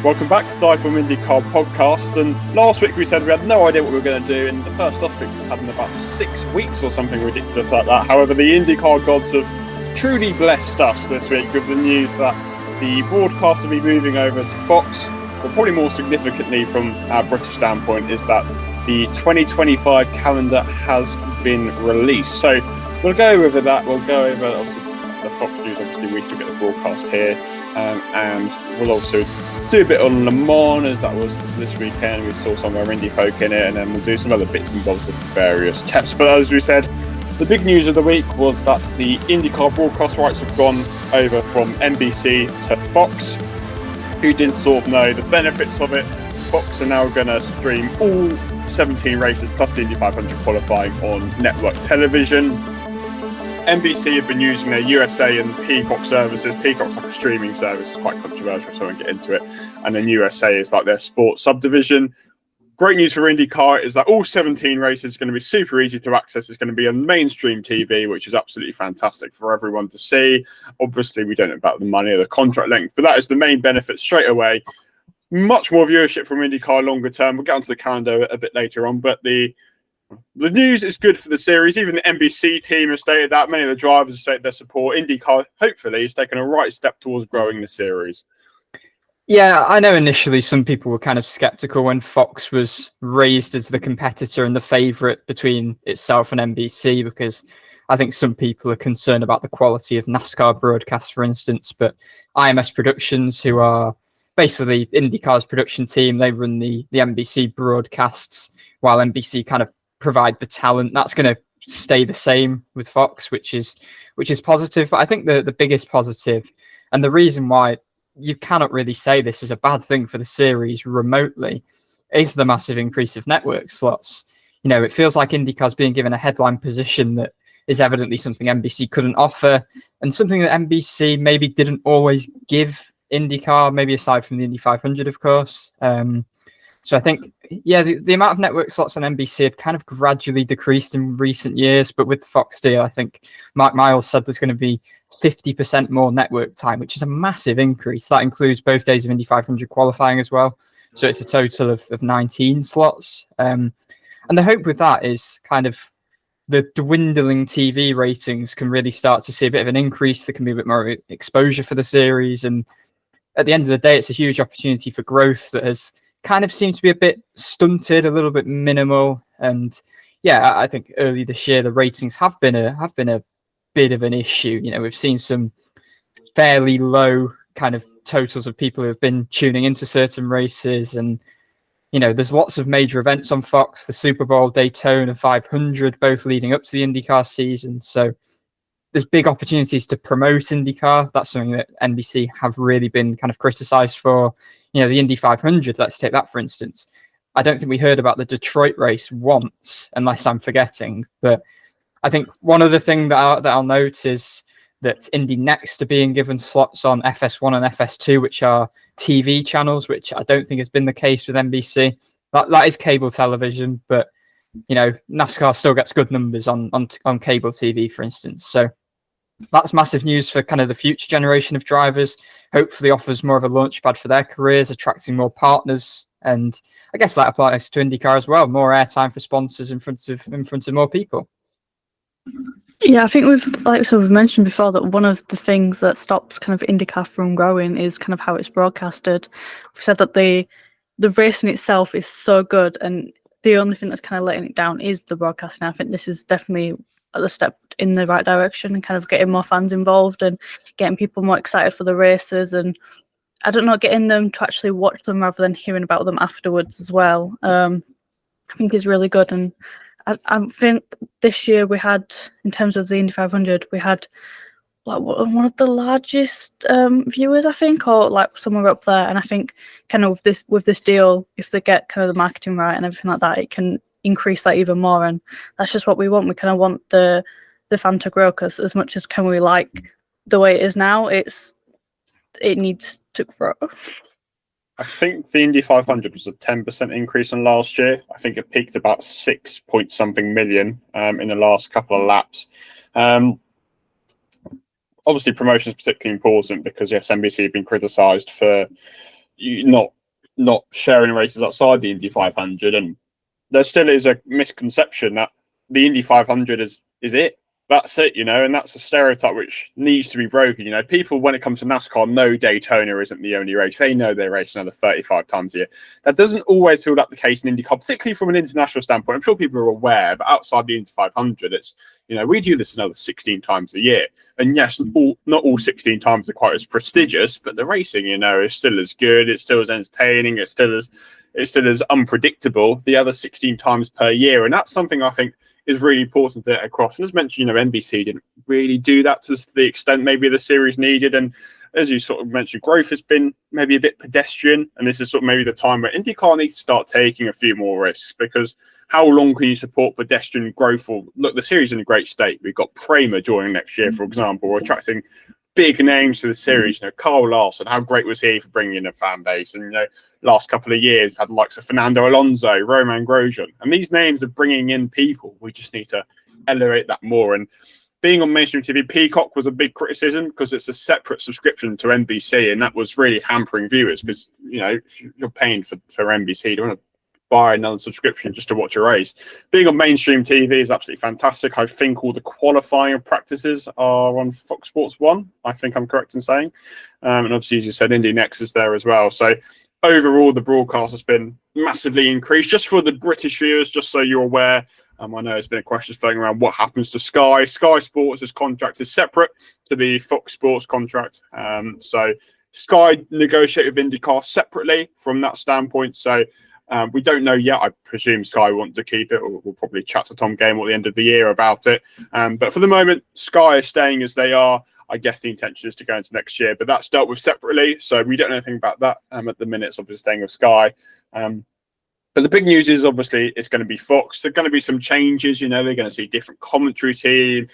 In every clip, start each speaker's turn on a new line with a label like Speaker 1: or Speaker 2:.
Speaker 1: Welcome back to DIVEBOMB IndyCar Podcast. And last week we said we had no idea what we were going to do in the first off week we've had in about 6 weeks or something ridiculous like that. However, the IndyCar gods have truly blessed us this week with the news that the broadcast will be moving over to Fox. But probably more significantly from our British standpoint is that the 2025 calendar has been released. So we'll go over that. We'll go over obviously the Fox news. Obviously, we still get the broadcast here. And we'll also do a bit on Le Mans, as that was this weekend. We saw some of our Indy folk in it, and then we'll do some other bits and bobs of various tests. But as we said, the big news of the week was that the IndyCar broadcast rights have gone over from NBC to Fox. Who didn't sort of know the benefits of it? Fox are now going to stream all 17 races plus the Indy 500 qualifying on network television. NBC have been using their USA and Peacock services. Peacock's like a streaming service. It's quite controversial, so I won't get into it. And then USA is like their sports subdivision. Great news for IndyCar is that all 17 races are going to be super easy to access. It's going to be on mainstream TV, which is absolutely fantastic for everyone to see. Obviously, we don't know about the money or the contract length, but that is the main benefit straight away. Much more viewership from IndyCar longer term. We'll get onto the calendar a bit later on, but the news is good for the series. Even the NBC team has stated that. Many of the drivers have stated their support. IndyCar, hopefully, has taken a right step towards growing the series.
Speaker 2: Yeah, I know initially some people were kind of skeptical when Fox was raised as the competitor and the favourite between itself and NBC, because I think some people are concerned about the quality of NASCAR broadcasts, for instance. But IMS Productions, who are basically IndyCar's production team, they run the NBC broadcasts, while NBC kind of provide the talent. That's going to stay the same with Fox, which is positive. But I think the biggest positive, and the reason why you cannot really say this is a bad thing for the series remotely, is the massive increase of network slots. You know, it feels like IndyCar's being given a headline position that is evidently something NBC couldn't offer, and something that NBC maybe didn't always give IndyCar, maybe aside from the Indy 500, of course. So I think, yeah, the amount of network slots on NBC had kind of gradually decreased in recent years, but with the Fox deal, I think Mark Miles said there's going to be 50% more network time, which is a massive increase. That includes both days of Indy 500 qualifying as well. So it's a total of 19 slots. And the hope with that is kind of the dwindling TV ratings can really start to see a bit of an increase. There can be a bit more exposure for the series. And at the end of the day, it's a huge opportunity for growth that has kind of seemed to be a bit stunted, a little bit minimal. And yeah, I think early this year the ratings have been a bit of an issue. You know, we've seen some fairly low kind of totals of people who have been tuning into certain races, and you know, there's lots of major events on Fox, the Super Bowl, Daytona 500, both leading up to the IndyCar season. So there's big opportunities to promote IndyCar. That's something that NBC have really been kind of criticized for. You know, the Indy 500, let's take that for instance. I don't think we heard about the Detroit race once, unless I'm forgetting. But I think one other thing that I'll note is that Indy Next are being given slots on FS1 and FS2, which are TV channels, which I don't think has been the case with NBC. That is cable television, but you know, NASCAR still gets good numbers on cable TV, for instance. So that's massive news for kind of the future generation of drivers. Hopefully offers more of a launchpad for their careers, attracting more partners. And I guess that applies to IndyCar as well. More airtime for sponsors in front of more people.
Speaker 3: Yeah, I think we've mentioned before that one of the things that stops kind of IndyCar from growing is kind of how it's broadcasted. We've said that the race in itself is so good, and the only thing that's kind of letting it down is the broadcasting. I think this is definitely the step in the right direction, and kind of getting more fans involved and getting people more excited for the races, and I don't know, getting them to actually watch them rather than hearing about them afterwards as well. I think is really good. And I think this year we had, in terms of the Indy 500, we had like one of the largest viewers, I think, or like somewhere up there. And I think kind of with this deal, if they get kind of the marketing right and everything like that, it can increase that even more. And that's just what we want. We kind of want the fan to grow, because as much as can we like the way it is now, it needs to grow.
Speaker 1: I think the Indy 500 was a 10% increase on last year. I think it peaked about 6 point something million in the last couple of laps. Obviously, promotion is particularly important because, yes, NBC have been criticised for, not sharing races outside the Indy 500, and there still is a misconception that the Indy 500 is it. That's it, and that's a stereotype which needs to be broken. People, when it comes to NASCAR, know Daytona isn't the only race. They know they race another 35 times a year. That doesn't always feel like the case in IndyCar, particularly from an international standpoint. I'm sure people are aware, but outside the Indy 500, it's, we do this another 16 times a year. And yes, not all 16 times are quite as prestigious, but the racing, is still as good. It's still as entertaining. It's still as unpredictable the other 16 times per year. And that's something I think is really important to get across. And as mentioned, NBC didn't really do that to the extent maybe the series needed. And as you sort of mentioned, growth has been maybe a bit pedestrian. And this is sort of maybe the time where IndyCar needs to start taking a few more risks, because how long can you support pedestrian growth? Or look, the series is in a great state. We've got Prema joining next year, for example. We're attracting big names to the series. Carl Larson, how great was he for bringing in a fan base? And last couple of years, we've had the likes of Fernando Alonso, Roman Grosjean, and these names are bringing in people. We just need to elevate that more. And being on mainstream TV, Peacock was a big criticism because it's a separate subscription to NBC, and that was really hampering viewers because if you're paying for NBC, you don't want to buy another subscription just to watch a race. Being on mainstream TV is absolutely fantastic. I think all the qualifying practices are on Fox Sports 1. I think I'm correct in saying. And obviously, as you said, Indy Next is there as well. So overall, the broadcast has been massively increased. Just for the British viewers, just so you're aware, I know there's been a question floating around what happens to Sky. Sky Sports' contract is separate to the Fox Sports contract. So Sky negotiate with IndyCar separately from that standpoint. So we don't know yet. I presume Sky want to keep it, or we'll probably chat to Tom Gable at the end of the year about it. But for the moment, Sky is staying as they are. I guess the intention is to go into next year, but that's dealt with separately. So we don't know anything about that at the minute. It's obviously staying with Sky. But the big news is obviously it's going to be Fox. There are going to be some changes. They're going to see different commentary team.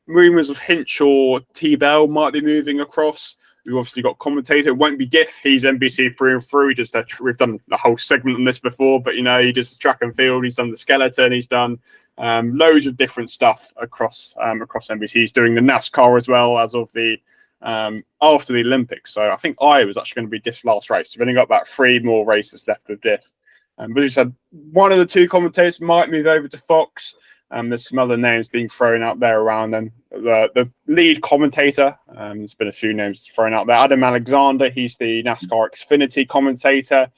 Speaker 1: Rumours of Hinch or T-Bell might be moving across. We've obviously got commentator. It won't be Giff. He's NBC through and through. We've done the whole segment on this before, but he does the track and field. He's done the skeleton. He's done loads of different stuff across NBC. He's doing the NASCAR as well as of the after the Olympics. So I think Iowa was actually going to be Diff's last race. We've only got about 3 more races left with Diff. But as you said, one of the 2 commentators might move over to Fox. There's some other names being thrown out there around them. The lead commentator, there's been a few names thrown out there. Adam Alexander, he's the NASCAR Xfinity commentator.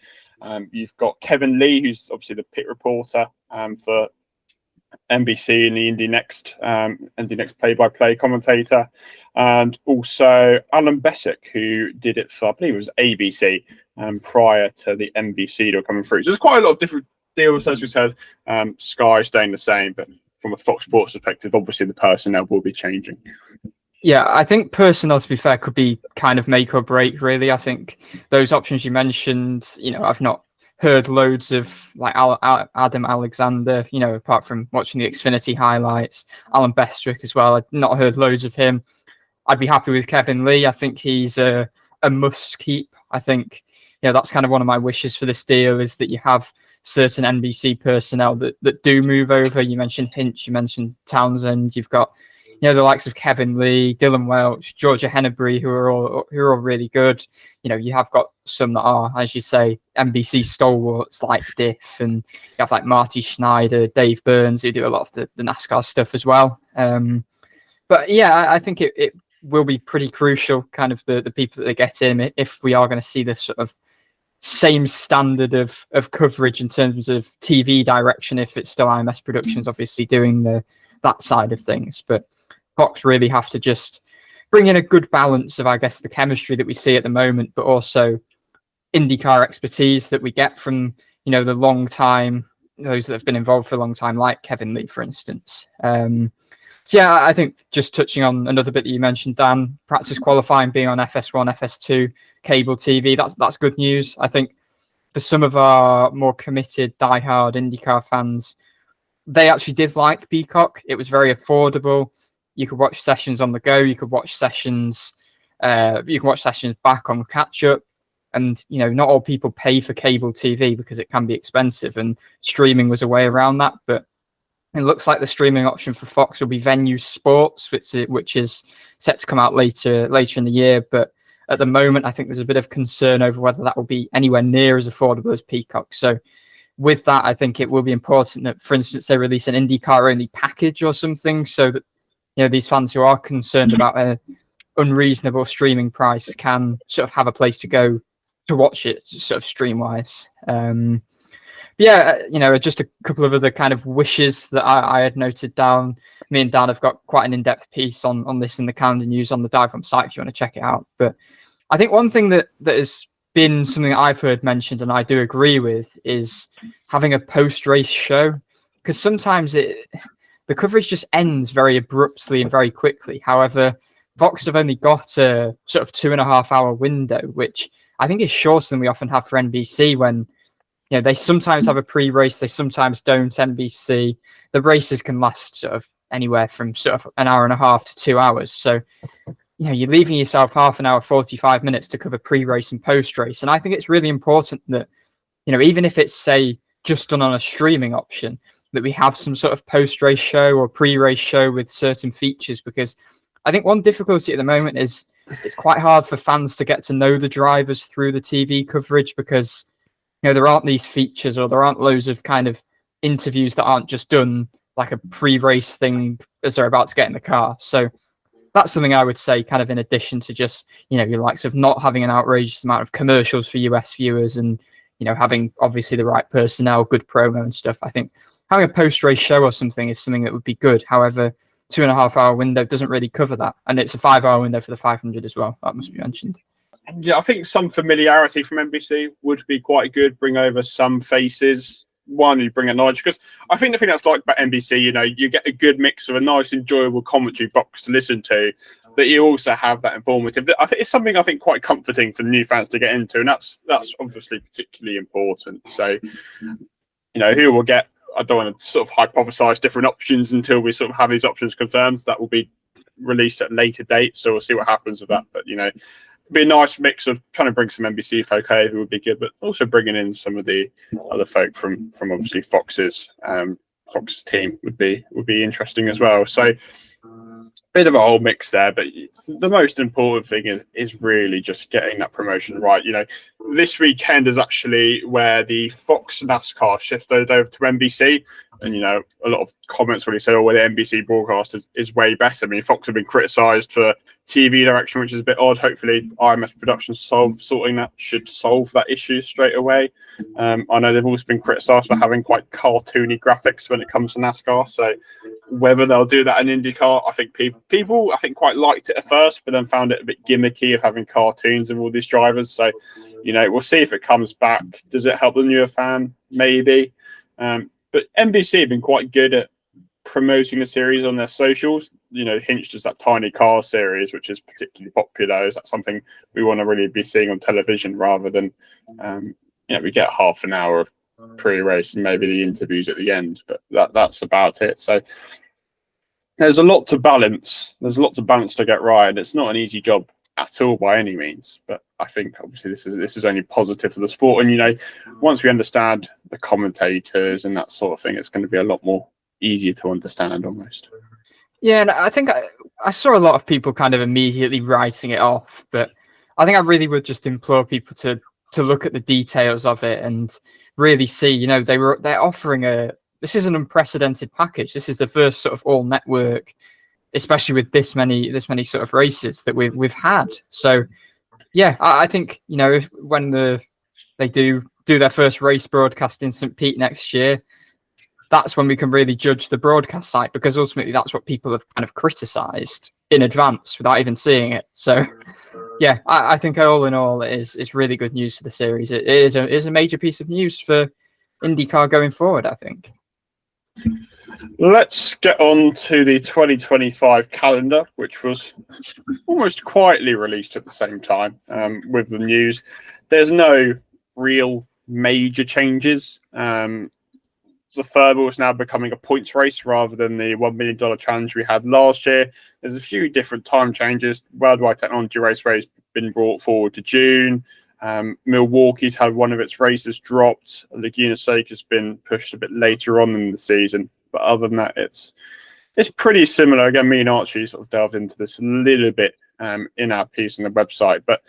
Speaker 1: You've got Kevin Lee, who's obviously the pit reporter for NBC and the Indy Next play-by-play commentator. And also Alan Bessick, who did it for, I believe it was ABC, prior to the NBC deal coming through. So there's quite a lot of different deals, as we said. Sky staying the same, but from a Fox Sports perspective, obviously the personnel will be changing.
Speaker 2: Yeah, I think personnel, to be fair, could be kind of make or break, really. I think those options you mentioned, I've not heard loads of like Adam Alexander, apart from watching the Xfinity highlights. Alan Bestrick as well. I've not heard loads of him. I'd be happy with Kevin Lee. I think he's a must keep. I think, that's kind of one of my wishes for this deal, is that you have certain NBC personnel that do move over. You mentioned Hinch, you mentioned Townsend. You've got, the likes of Kevin Lee, Dylan Welch, Georgia Hennebury, who are all really good. You have got some that are, as you say, NBC stalwarts like Diff, and you have like Marty Schneider, Dave Burns, who do a lot of the NASCAR stuff as well. But yeah, I think it will be pretty crucial, kind of the people that they get in, if we are going to see this sort of same standard of coverage in terms of TV direction, if it's still IMS Productions obviously doing that side of things. But Fox really have to just bring in a good balance of, I guess, the chemistry that we see at the moment, but also IndyCar expertise that we get from, the long time, those that have been involved for a long time, like Kevin Lee, for instance. So yeah, I think just touching on another bit that you mentioned, Dan, practice qualifying being on FS1, FS2, cable TV, that's good news. I think for some of our more committed, diehard IndyCar fans, they actually did like Peacock. It was very affordable. You could watch sessions on the go. You could watch sessions. Back on catch up. And not all people pay for cable TV because it can be expensive, and streaming was a way around that. But it looks like the streaming option for Fox will be Venue Sports, which is set to come out later in the year. But at the moment, I think there's a bit of concern over whether that will be anywhere near as affordable as Peacock. So with that, I think it will be important that, for instance, they release an IndyCar only package or something, so that these fans who are concerned about an unreasonable streaming price can sort of have a place to go to watch it, sort of stream-wise. Just a couple of other kind of wishes that I had noted down. Me and Dan have got quite an in-depth piece on this in the calendar news on the DIVEBOMB site if you want to check it out. But I think one thing that has been something that I've heard mentioned, and I do agree with, is having a post-race show, because sometimes the coverage just ends very abruptly and very quickly. However, Fox have only got a sort of 2.5 hour window, which I think is shorter than we often have for NBC, when they sometimes have a pre-race, they sometimes don't. NBC, the races can last sort of anywhere from sort of an hour and a half to 2 hours. So you're leaving yourself half an hour, 45 minutes to cover pre-race and post-race. And I think it's really important that, even if it's, say, just done on a streaming option, that we have some sort of post-race show or pre-race show with certain features, because I think one difficulty at the moment is it's quite hard for fans to get to know the drivers through the TV coverage, because there aren't these features, or there aren't loads of kind of interviews that aren't just done like a pre-race thing as they're about to get in the car. So that's something I would say, kind of in addition to just, your likes of not having an outrageous amount of commercials for US viewers and, having obviously the right personnel, good promo and stuff. I think having a post-race show or something is something that would be good. However, 2.5 hour window doesn't really cover that. And it's a 5 hour window for the 500 as well. That must be mentioned.
Speaker 1: Yeah, I think some familiarity from NBC would be quite good. Bring over some faces. One, you bring a knowledge, because I think the thing that's like about NBC, you get a good mix of a nice, enjoyable commentary box to listen to, but you also have that informative. I think it's something I think quite comforting for new fans to get into, and that's obviously particularly important. So, who will get? I don't want to sort of hypothesize different options until we sort of have these options confirmed. That will be released at a later date, so we'll see what happens with that. But be a nice mix of trying to bring some NBC folk over would be good, but also bringing in some of the other folk from obviously Fox's team would be interesting as well. So bit of a whole mix there, but the most important thing is really just getting that promotion right. This weekend is actually where the Fox NASCAR shifted over to NBC. And, a lot of comments really say, well, the NBC broadcast is way better. I mean, Fox have been criticised for TV direction, which is a bit odd. Hopefully, IMS Productions sorting that should solve that issue straight away. I know they've also been criticised for having quite cartoony graphics when it comes to NASCAR. So whether they'll do that in IndyCar, I think people quite liked it at first, but then found it a bit gimmicky of having cartoons of all these drivers. So, we'll see if it comes back. Does it help the newer fan? Maybe. But NBC have been quite good at promoting the series on their socials. Hinch does that tiny car series, which is particularly popular. Is that something we want to really be seeing on television rather than, we get half an hour of pre-race and maybe the interviews at the end, but that's about it. So there's a lot to balance. There's a lot to balance to get right. It's not an easy job at all by any means, but I think obviously this is only positive for the sport. And once we understand the commentators and that sort of thing, it's going to be a lot more easier to understand almost.
Speaker 2: Yeah, and I think I saw a lot of people kind of immediately writing it off, but I think I really would just implore people to look at the details of it and really see. They're offering this is an unprecedented package. This is the first sort of all network, especially with this many sort of races that we've had. So yeah, I think when they do their first race broadcast in St. Pete next year, that's when we can really judge the broadcast site, because ultimately that's what people have kind of criticised in advance without even seeing it. So yeah, I think all in all it's really good news for the series. It is a major piece of news for IndyCar going forward, I think.
Speaker 1: Let's get on to the 2025 calendar, which was almost quietly released at the same time with the news. There's no real major changes. The Thurber is now becoming a points race rather than the $1 million challenge we had last year. There's a few different time changes. Worldwide Technology Raceway has been brought forward to June. Milwaukee's had one of its races dropped. Laguna Seca has been pushed a bit later on in the season. But other than that, it's pretty similar. Again, me and Archie sort of delved into this a little bit in our piece on the website. But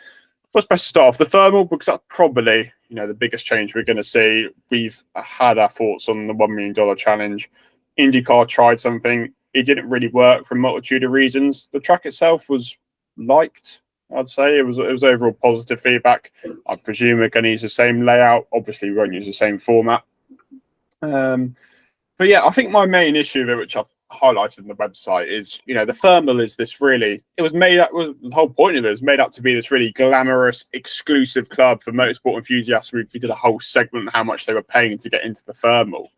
Speaker 1: what's best to start off the thermal, because that's probably the biggest change we're going to see. We've had our thoughts on the $1 million challenge. IndyCar tried something. It didn't really work for a multitude of reasons. The track itself was liked. I'd say it was overall positive feedback. I presume we're going to use the same layout. Obviously, we won't use the same format. But yeah, I think my main issue with it, which I've highlighted in the website, is the thermal is this really. It was made up. The whole point of it was made up to be this really glamorous, exclusive club for motorsport enthusiasts. We did a whole segment on how much they were paying to get into the thermal.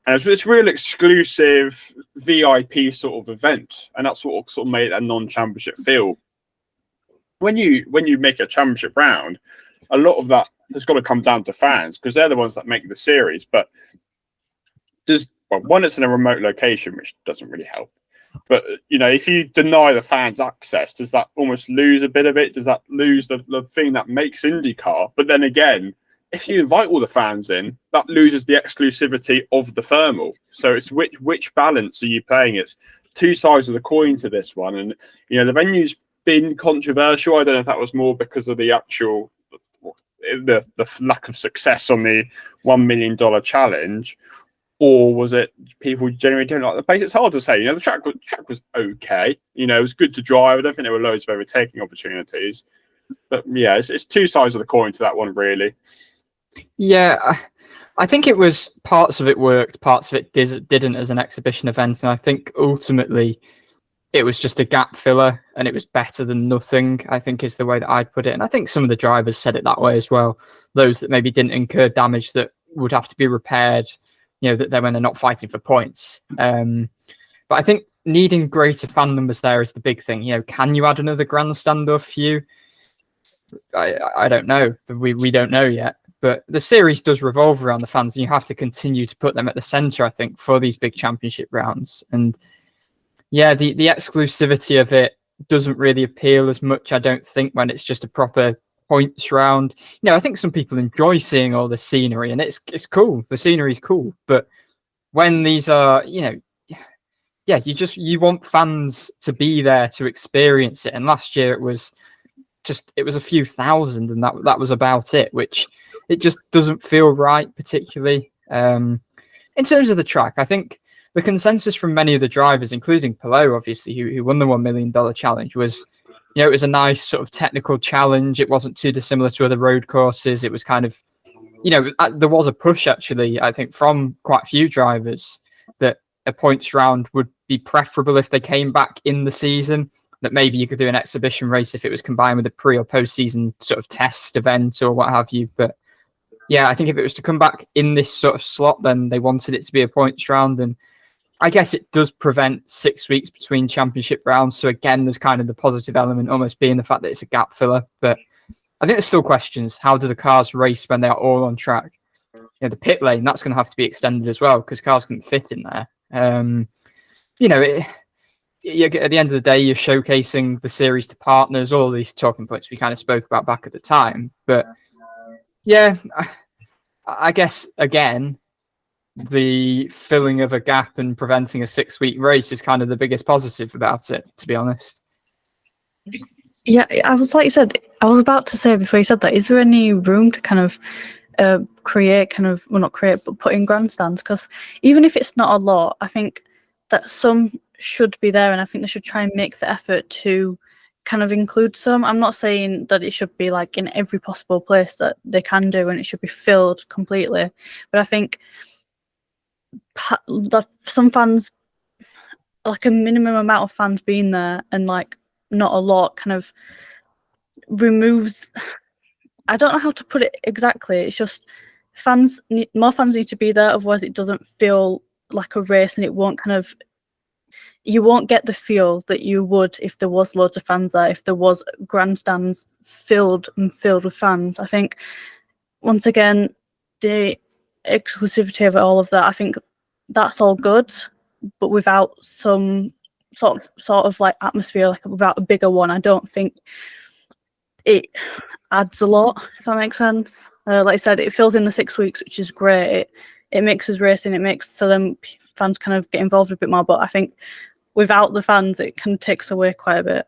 Speaker 1: And it's this real exclusive VIP sort of event, and that's what sort of made it a non-championship feel. When you make a championship round, a lot of that has got to come down to fans, because they're the ones that make the series. But one, it's in a remote location, which doesn't really help. But if you deny the fans access, does that almost lose a bit of it? Does that lose the thing that makes IndyCar? But then again, if you invite all the fans in, that loses the exclusivity of the thermal. So it's which balance are you playing? It's two sides of the coin to this one. And the venue's been controversial. I don't know if that was more because of the actual the lack of success on the $1 million challenge, or was it people generally don't like the place? It's hard to say. The track was okay. It was good to drive. I don't think there were loads of overtaking opportunities. But yeah, it's two sides of the coin to that one, really.
Speaker 2: Yeah, I think it was parts of it worked, parts of it didn't as an exhibition event. And I think ultimately it was just a gap filler, and it was better than nothing, I think is the way that I'd put it. And I think some of the drivers said it that way as well. Those that maybe didn't incur damage that would have to be repaired, that they're when they're not fighting for points. But I think needing greater fan numbers there is the big thing. Can you add another grandstand or few? I don't know. We don't know yet. But the series does revolve around the fans, and you have to continue to put them at the centre, I think, for these big championship rounds. And yeah, the exclusivity of it doesn't really appeal as much, I don't think, when it's just a proper points round. I think some people enjoy seeing all the scenery, and it's cool. The scenery's cool. But when these are, you want fans to be there to experience it. And last year it was a few thousand, and that was about it, which it just doesn't feel right, particularly. In terms of the track, I think the consensus from many of the drivers, including Palou, obviously, who won the $1 million challenge, was, it was a nice sort of technical challenge. It wasn't too dissimilar to other road courses. It was kind of, there was a push, actually, I think, from quite a few drivers that a points round would be preferable if they came back in the season, that maybe you could do an exhibition race if it was combined with a pre or post-season sort of test event or what have you. But yeah, I think if it was to come back in this sort of slot, then they wanted it to be a points round. And I guess it does prevent 6 weeks between championship rounds. So again, there's kind of the positive element almost being the fact that it's a gap filler. But I think there's still questions. How do the cars race when they are all on track? The pit lane, that's going to have to be extended as well, because cars couldn't fit in there. At the end of the day, you're showcasing the series to partners, all these talking points we kind of spoke about back at the time. But yeah, I guess, again, the filling of a gap and preventing a 6-week race is kind of the biggest positive about it, to be honest.
Speaker 3: Yeah, I was, like you said, I was about to say before you said that, is there any room to kind of put in grandstands? Because even if it's not a lot, I think that some should be there, and I think they should try and make the effort to kind of include some. I'm not saying that it should be like in every possible place that they can do and it should be filled completely, but I think that some fans, like a minimum amount of fans being there and like not a lot, kind of removes, I don't know how to put it exactly, it's just more fans need to be there, otherwise it doesn't feel like a race, and it won't you won't get the feel that you would if there was loads of fans there, if there was grandstands filled with fans. I think, once again, the exclusivity of all of that, I think that's all good, but without some sort of like atmosphere, like without a bigger one, I don't think it adds a lot, if that makes sense. Like I said, it fills in the 6 weeks, which is great. It mixes racing, it makes so then fans kind of get involved a bit more, but I think without the fans, it kind of takes away quite a bit.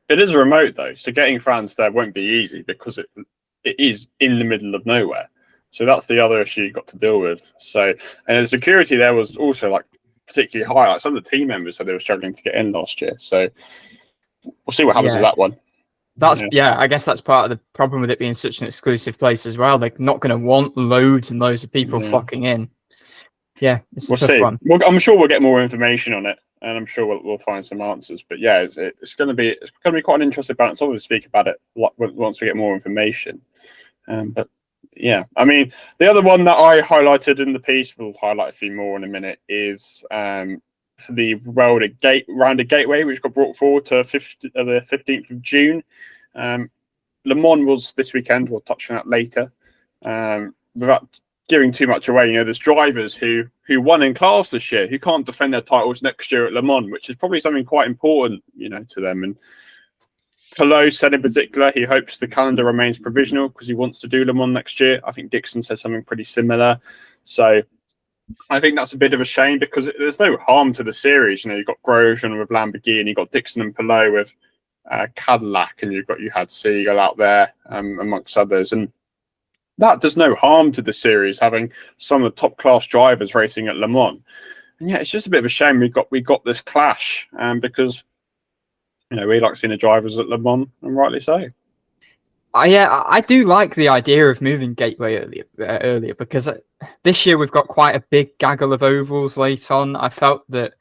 Speaker 1: It is remote though, so getting fans there won't be easy because it is in the middle of nowhere. So that's the other issue you've got to deal with. So, and the security there was also like particularly high. Like some of the team members said they were struggling to get in last year. So we'll see what happens with that one.
Speaker 2: I guess that's part of the problem with it being such an exclusive place as well. They're not going to want loads and loads of people flocking in. Yeah, it's a tough one.
Speaker 1: Well, I'm sure we'll get more information on it, and I'm sure we'll find some answers. But yeah, it's going to be quite an interesting balance. I'll speak about it once we get more information. But yeah, I mean, the other one that I highlighted in the piece, we'll highlight a few more in a minute, is for the rounded Gateway, which got brought forward to the 15th of June. Le Mans was this weekend. We'll touch on that later. Without giving too much away, there's drivers who won in class this year who can't defend their titles next year at Le Mans, which is probably something quite important, to them. And Palou said in particular he hopes the calendar remains provisional because he wants to do Le Mans next year. I think Dixon said something pretty similar. So I think that's a bit of a shame because there's no harm to the series. You've got Grosjean with Lamborghini, you've got Dixon and Palou with Cadillac, and you had Siegel out there, amongst others. And that does no harm to the series, having some of the top class drivers racing at Le Mans. And yeah, it's just a bit of a shame we got this clash, because we like seeing the drivers at Le Mans, and rightly so.
Speaker 2: I do like the idea of moving Gateway earlier because this year we've got quite a big gaggle of ovals late on. I felt that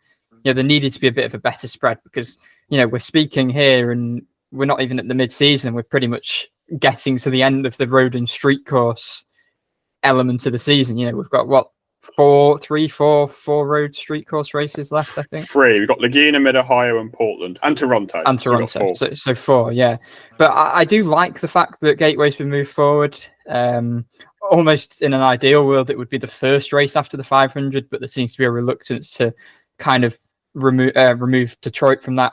Speaker 2: there needed to be a bit of a better spread because we're speaking here and we're not even at the mid-season. We're pretty much getting to the end of the road and street course element of the season. We've got four road street course races left, I think. 3.
Speaker 1: We've got Laguna, Mid-Ohio, and Portland, and Toronto.
Speaker 2: So 4, yeah. But I do like the fact that Gateway's been moved forward. Almost in an ideal world, it would be the first race after the 500, but there seems to be a reluctance to kind of remove Detroit from that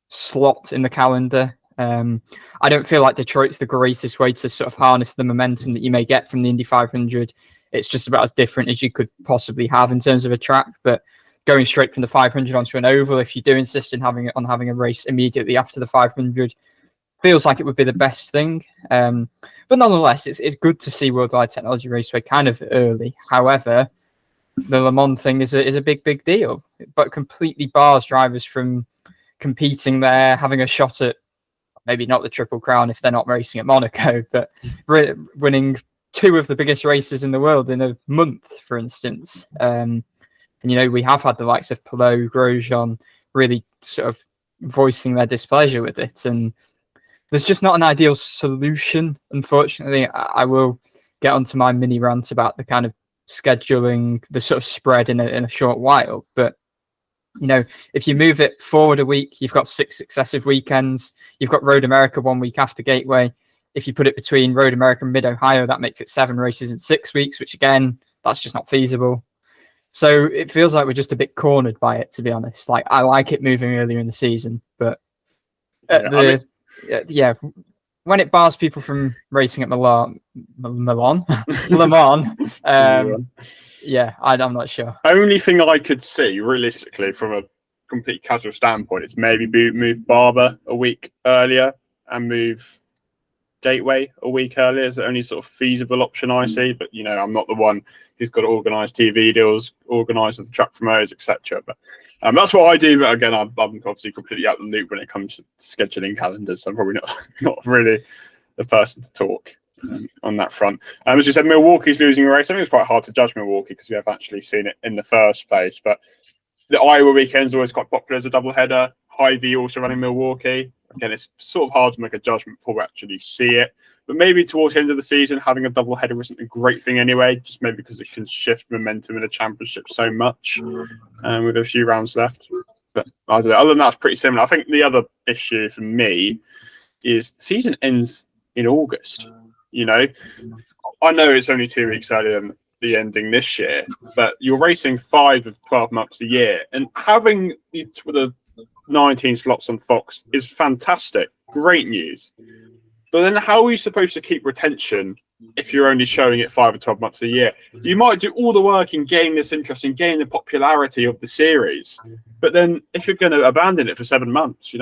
Speaker 2: slot in the calendar. I don't feel like Detroit's the greatest way to sort of harness the momentum that you may get from the Indy 500. It's just about as different as you could possibly have in terms of a track, but going straight from the 500 onto an oval, if you do insist on having a race immediately after the 500, feels like it would be the best thing. But nonetheless, it's good to see Worldwide Technology Raceway kind of early. However, the Le Mans thing is a big deal, but completely bars drivers from competing there, having a shot at maybe not the Triple Crown if they're not racing at Monaco, but winning 2 of the biggest races in the world in a month, for instance. And we have had the likes of Palou, Grosjean really sort of voicing their displeasure with it, and there's just not an ideal solution, unfortunately. I will get onto my mini rant about the kind of scheduling, the sort of spread in a short while, but if you move it forward a week, you've got 6 successive weekends. You've got Road America 1 week after Gateway. If you put it between Road America and Mid-Ohio, that makes it 7 races in 6 weeks, which again, that's just not feasible. So it feels like we're just a bit cornered by it, to be honest. Like, I like it moving earlier in the season, but when it bars people from racing at Le Mans, I'm not sure.
Speaker 1: Only thing I could see, realistically, from a complete casual standpoint, is maybe move Barber a week earlier and move Gateway a week earlier is the only sort of feasible option I see. But I'm not the one who's got to organise TV deals, organise with the track promoters, etc. But that's what I do. But again, I'm obviously completely out of the loop when it comes to scheduling calendars. So I'm probably not really the person to talk on that front. As you said, Milwaukee's losing a race. I think it's quite hard to judge Milwaukee because we haven't actually seen it in the first place. But the Iowa weekend's always quite popular as a doubleheader. Hy-Vee also running Milwaukee. Again, it's sort of hard to make a judgment before we actually see it. But maybe towards the end of the season, having a doubleheader isn't a great thing anyway, just maybe because it can shift momentum in the championship so much with a few rounds left. But I don't know. Other than that, it's pretty similar. I think the other issue for me is the season ends in August. I know it's only 2 weeks earlier than the ending this year, but you're racing 5 of 12 months a year, and having the 19 slots on Fox is fantastic, great news. But then how are you supposed to keep retention if you're only showing it 5 or 12 months a year? You might do all the work in gaining this interest, in gaining the popularity of the series, but then if you're going to abandon it for 7 months,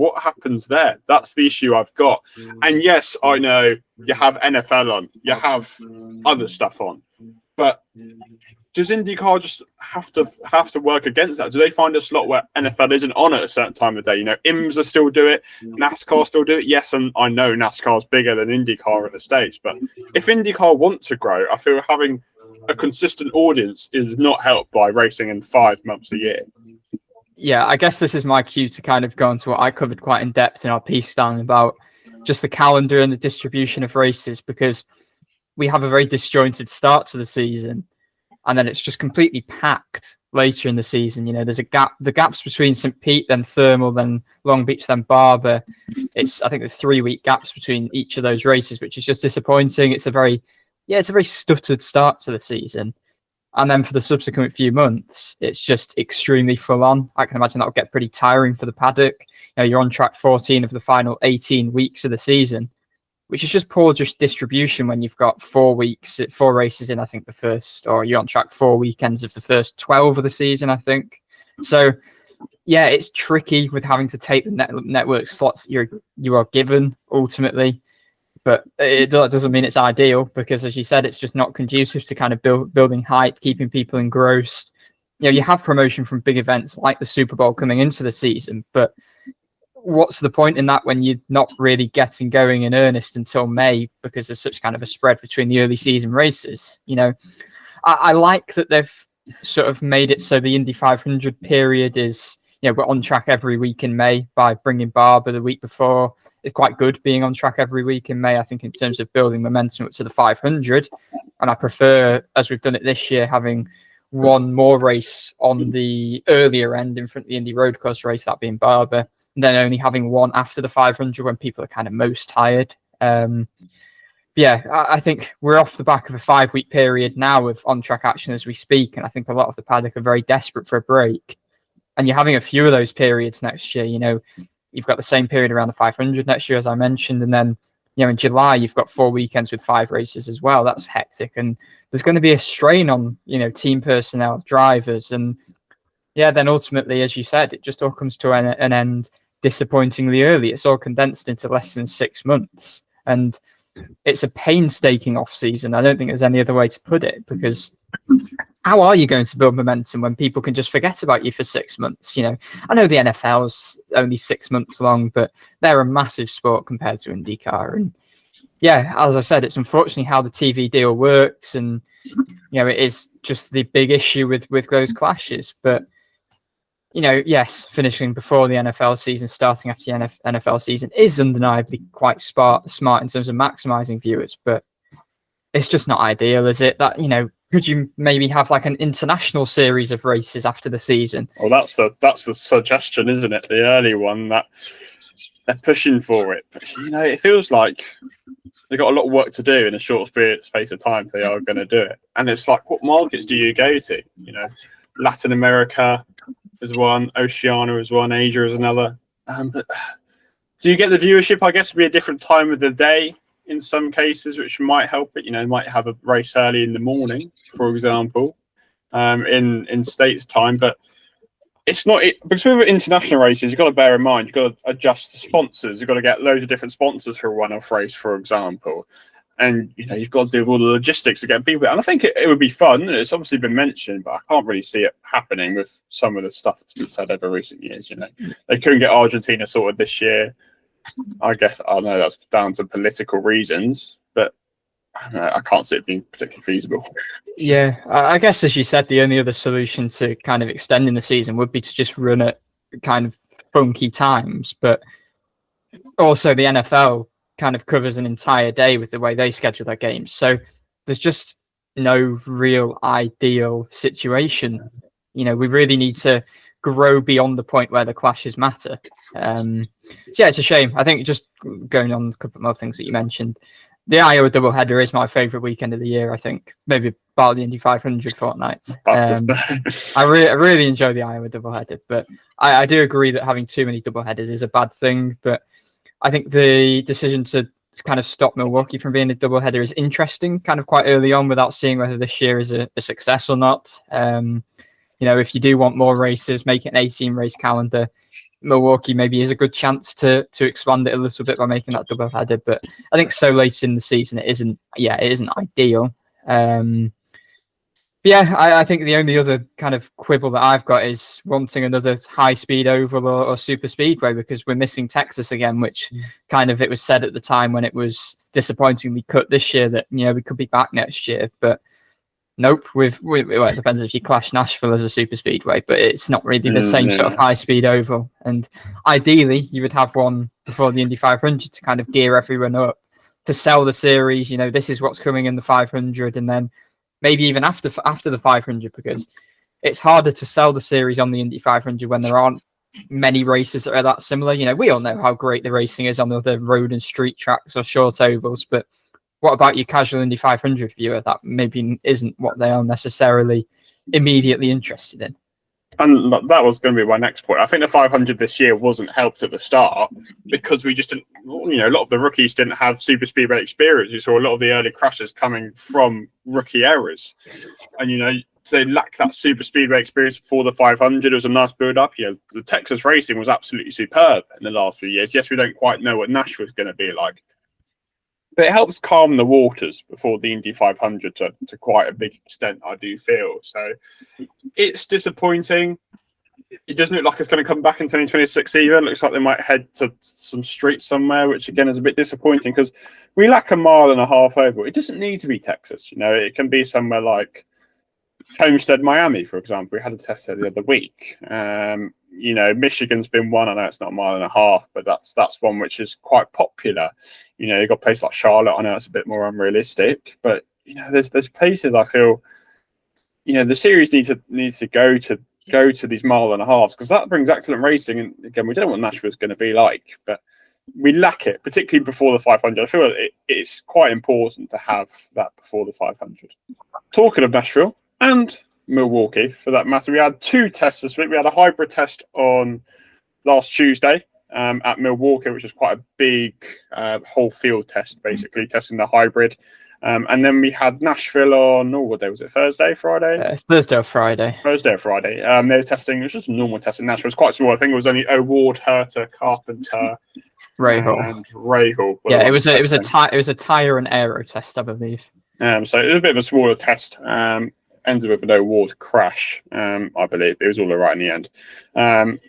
Speaker 1: What happens there? That's the issue I've got. And yes, I know you have NFL on, you have other stuff on, but does IndyCar just have to work against that? Do they find a slot where NFL isn't on at a certain time of day? You know, IMSA still do it, NASCAR still do it. Yes, and I know NASCAR's bigger than IndyCar in the States, but if IndyCar want to grow, I feel having a consistent audience is not helped by racing in 5 months a year.
Speaker 2: Yeah, I guess this is my cue to kind of go into what I covered quite in depth in our piece down about just the calendar and the distribution of races, because we have a very disjointed start to the season. And then it's just completely packed later in the season. You know, there's a gap. The gaps between St. Pete, then Thermal, then Long Beach, then Barber. I think there's 3-week gaps between each of those races, which is just disappointing. It's a very stuttered start to the season. And then for the subsequent few months, it's just extremely full on. I can imagine that will get pretty tiring for the paddock. You know, you're on track 14 of the final 18 weeks of the season, which is just poor distribution when you've got 4 races in, I think, the first, or you're on track 4 weekends of the first 12 of the season, I think. So, yeah, it's tricky with having to take the network slots you are given, ultimately. But it doesn't mean it's ideal, because, as you said, it's just not conducive to kind of building hype, keeping people engrossed. You know, you have promotion from big events like the Super Bowl coming into the season, but what's the point in that when you're not really getting going in earnest until May, because there's such kind of a spread between the early season races? You know, I like that they've sort of made it so the Indy 500 period is, you know, we're on track every week in May by bringing Barber the week before. It's quite good being on track every week in May, I think, in terms of building momentum up to the 500. And I prefer, as we've done it this year, having one more race on the earlier end in front of the Indy Road Course race, that being Barber, and then only having one after the 500 when people are kind of most tired. Yeah, I think we're off the back of a 5-week period now of on-track action as we speak, and I think a lot of the paddock are very desperate for a break. And you're having a few of those periods next year. You know, you've got the same period around the 500 next year, as I mentioned, and then, you know, in July you've got 4 weekends with 5 races as well. That's hectic, and there's going to be a strain on, you know, team personnel, drivers, and yeah, then ultimately, as you said, it just all comes to an end disappointingly early. It's all condensed into less than 6 months, and it's a painstaking off season. I don't think there's any other way to put it, because how are you going to build momentum when people can just forget about you for 6 months? You know, I know the NFL's only 6 months long, but they're a massive sport compared to IndyCar. And yeah, as I said, it's unfortunately how the TV deal works, and you know, it is just the big issue with those clashes. But you know, yes, finishing before the NFL season, starting after the NFL season is undeniably quite smart in terms of maximizing viewers, but it's just not ideal, is it? That, you know, could you maybe have like an international series of races after the season?
Speaker 1: Well, that's the suggestion, isn't it? The early one that they're pushing for it, but you know, it feels like they've got a lot of work to do in a short space of time if they are going to do it. And it's like, what markets do you go to? You know, Latin America is one, Oceania is one, Asia is another. But do you get the viewership? I guess it'd be a different time of the day in some cases, which might help it. You know, might have a race early in the morning, for example, in States time. But it's not because with international races, you've got to bear in mind, you've got to adjust the sponsors. You've got to get loads of different sponsors for a one-off race, for example. And, you know, you've got to do all the logistics to get people. And I think it would be fun. It's obviously been mentioned, but I can't really see it happening with some of the stuff that's been said over recent years. You know, they couldn't get Argentina sorted this year. I guess, I know that's down to political reasons, but I can't see it being particularly feasible.
Speaker 2: Yeah, I guess, as you said, the only other solution to kind of extending the season would be to just run at kind of funky times. But also the NFL kind of covers an entire day with the way they schedule their games. So there's just no real ideal situation. You know, we really need to grow beyond the point where the clashes matter. So yeah, it's a shame. I think just going on a couple more things that you mentioned, the Iowa doubleheader is my favourite weekend of the year, I think. Maybe about the Indy 500 fortnight. I really enjoy the Iowa doubleheader, but I do agree that having too many doubleheaders is a bad thing. But I think the decision to kind of stop Milwaukee from being a doubleheader is interesting, kind of quite early on, without seeing whether this year is a success or not. You know, if you do want more races, make it an 18-race calendar. Milwaukee maybe is a good chance to expand it a little bit by making that double header. But I think so late in the season, it isn't ideal. But yeah, I think the only other kind of quibble that I've got is wanting another high-speed oval or super speedway, because we're missing Texas again, which kind of, it was said at the time when it was disappointingly cut this year that, we could be back next year. But nope, well, it depends if you clash Nashville as a super speedway, but it's not really the same sort of high-speed oval. And ideally, you would have one before the Indy 500 to kind of gear everyone up, to sell the series, this is what's coming in the 500, and then maybe even after the 500, because it's harder to sell the series on the Indy 500 when there aren't many races that are that similar. We all know how great the racing is on the other road and street tracks or short ovals, but what about your casual Indy 500 viewer that maybe isn't what they are necessarily immediately interested in?
Speaker 1: And that was going to be my next point. I think the 500 this year wasn't helped at the start because we just didn't, a lot of the rookies didn't have super speedway experience. You saw a lot of the early crashes coming from rookie errors. And, they lacked that super speedway experience before the 500. It was a nice build up. The Texas racing was absolutely superb in the last few years. Yes, we don't quite know what Nashville is going to be like, but it helps calm the waters before the Indy 500 to quite a big extent, I do feel. So it's disappointing. It doesn't look like it's going to come back in 2026 either. It looks like they might head to some streets somewhere, which again is a bit disappointing because we lack a mile and a half oval. It doesn't need to be Texas. It can be somewhere like Homestead, Miami, for example. We had a test there the other week. Michigan's been one. I know it's not a mile and a half, but that's one which is quite popular. You've got a place like Charlotte. I know it's a bit more unrealistic, but there's places I feel the series needs to go to these mile and a halves, because that brings excellent racing. And again, we don't know what Nashville's going to be like, but we lack it, particularly before the 500. I feel it's quite important to have that before the 500. Talking of Nashville and Milwaukee, for that matter, we had two tests this week. We had a hybrid test on last Tuesday at Milwaukee, which is quite a big whole field test, basically testing the hybrid. And then we had Nashville on, what day was it? Thursday, Friday?
Speaker 2: Thursday or Friday.
Speaker 1: Thursday or Friday. They were testing, it was just a normal test in Nashville. It was quite small. I think it was only O'Ward, Herter, Carpenter,
Speaker 2: Rahal.
Speaker 1: And Rahal.
Speaker 2: Yeah, it was a Tyre and aero test, I believe.
Speaker 1: So it was a bit of a smaller test. Ended with an O'Ward crash, I believe. It was all right in the end.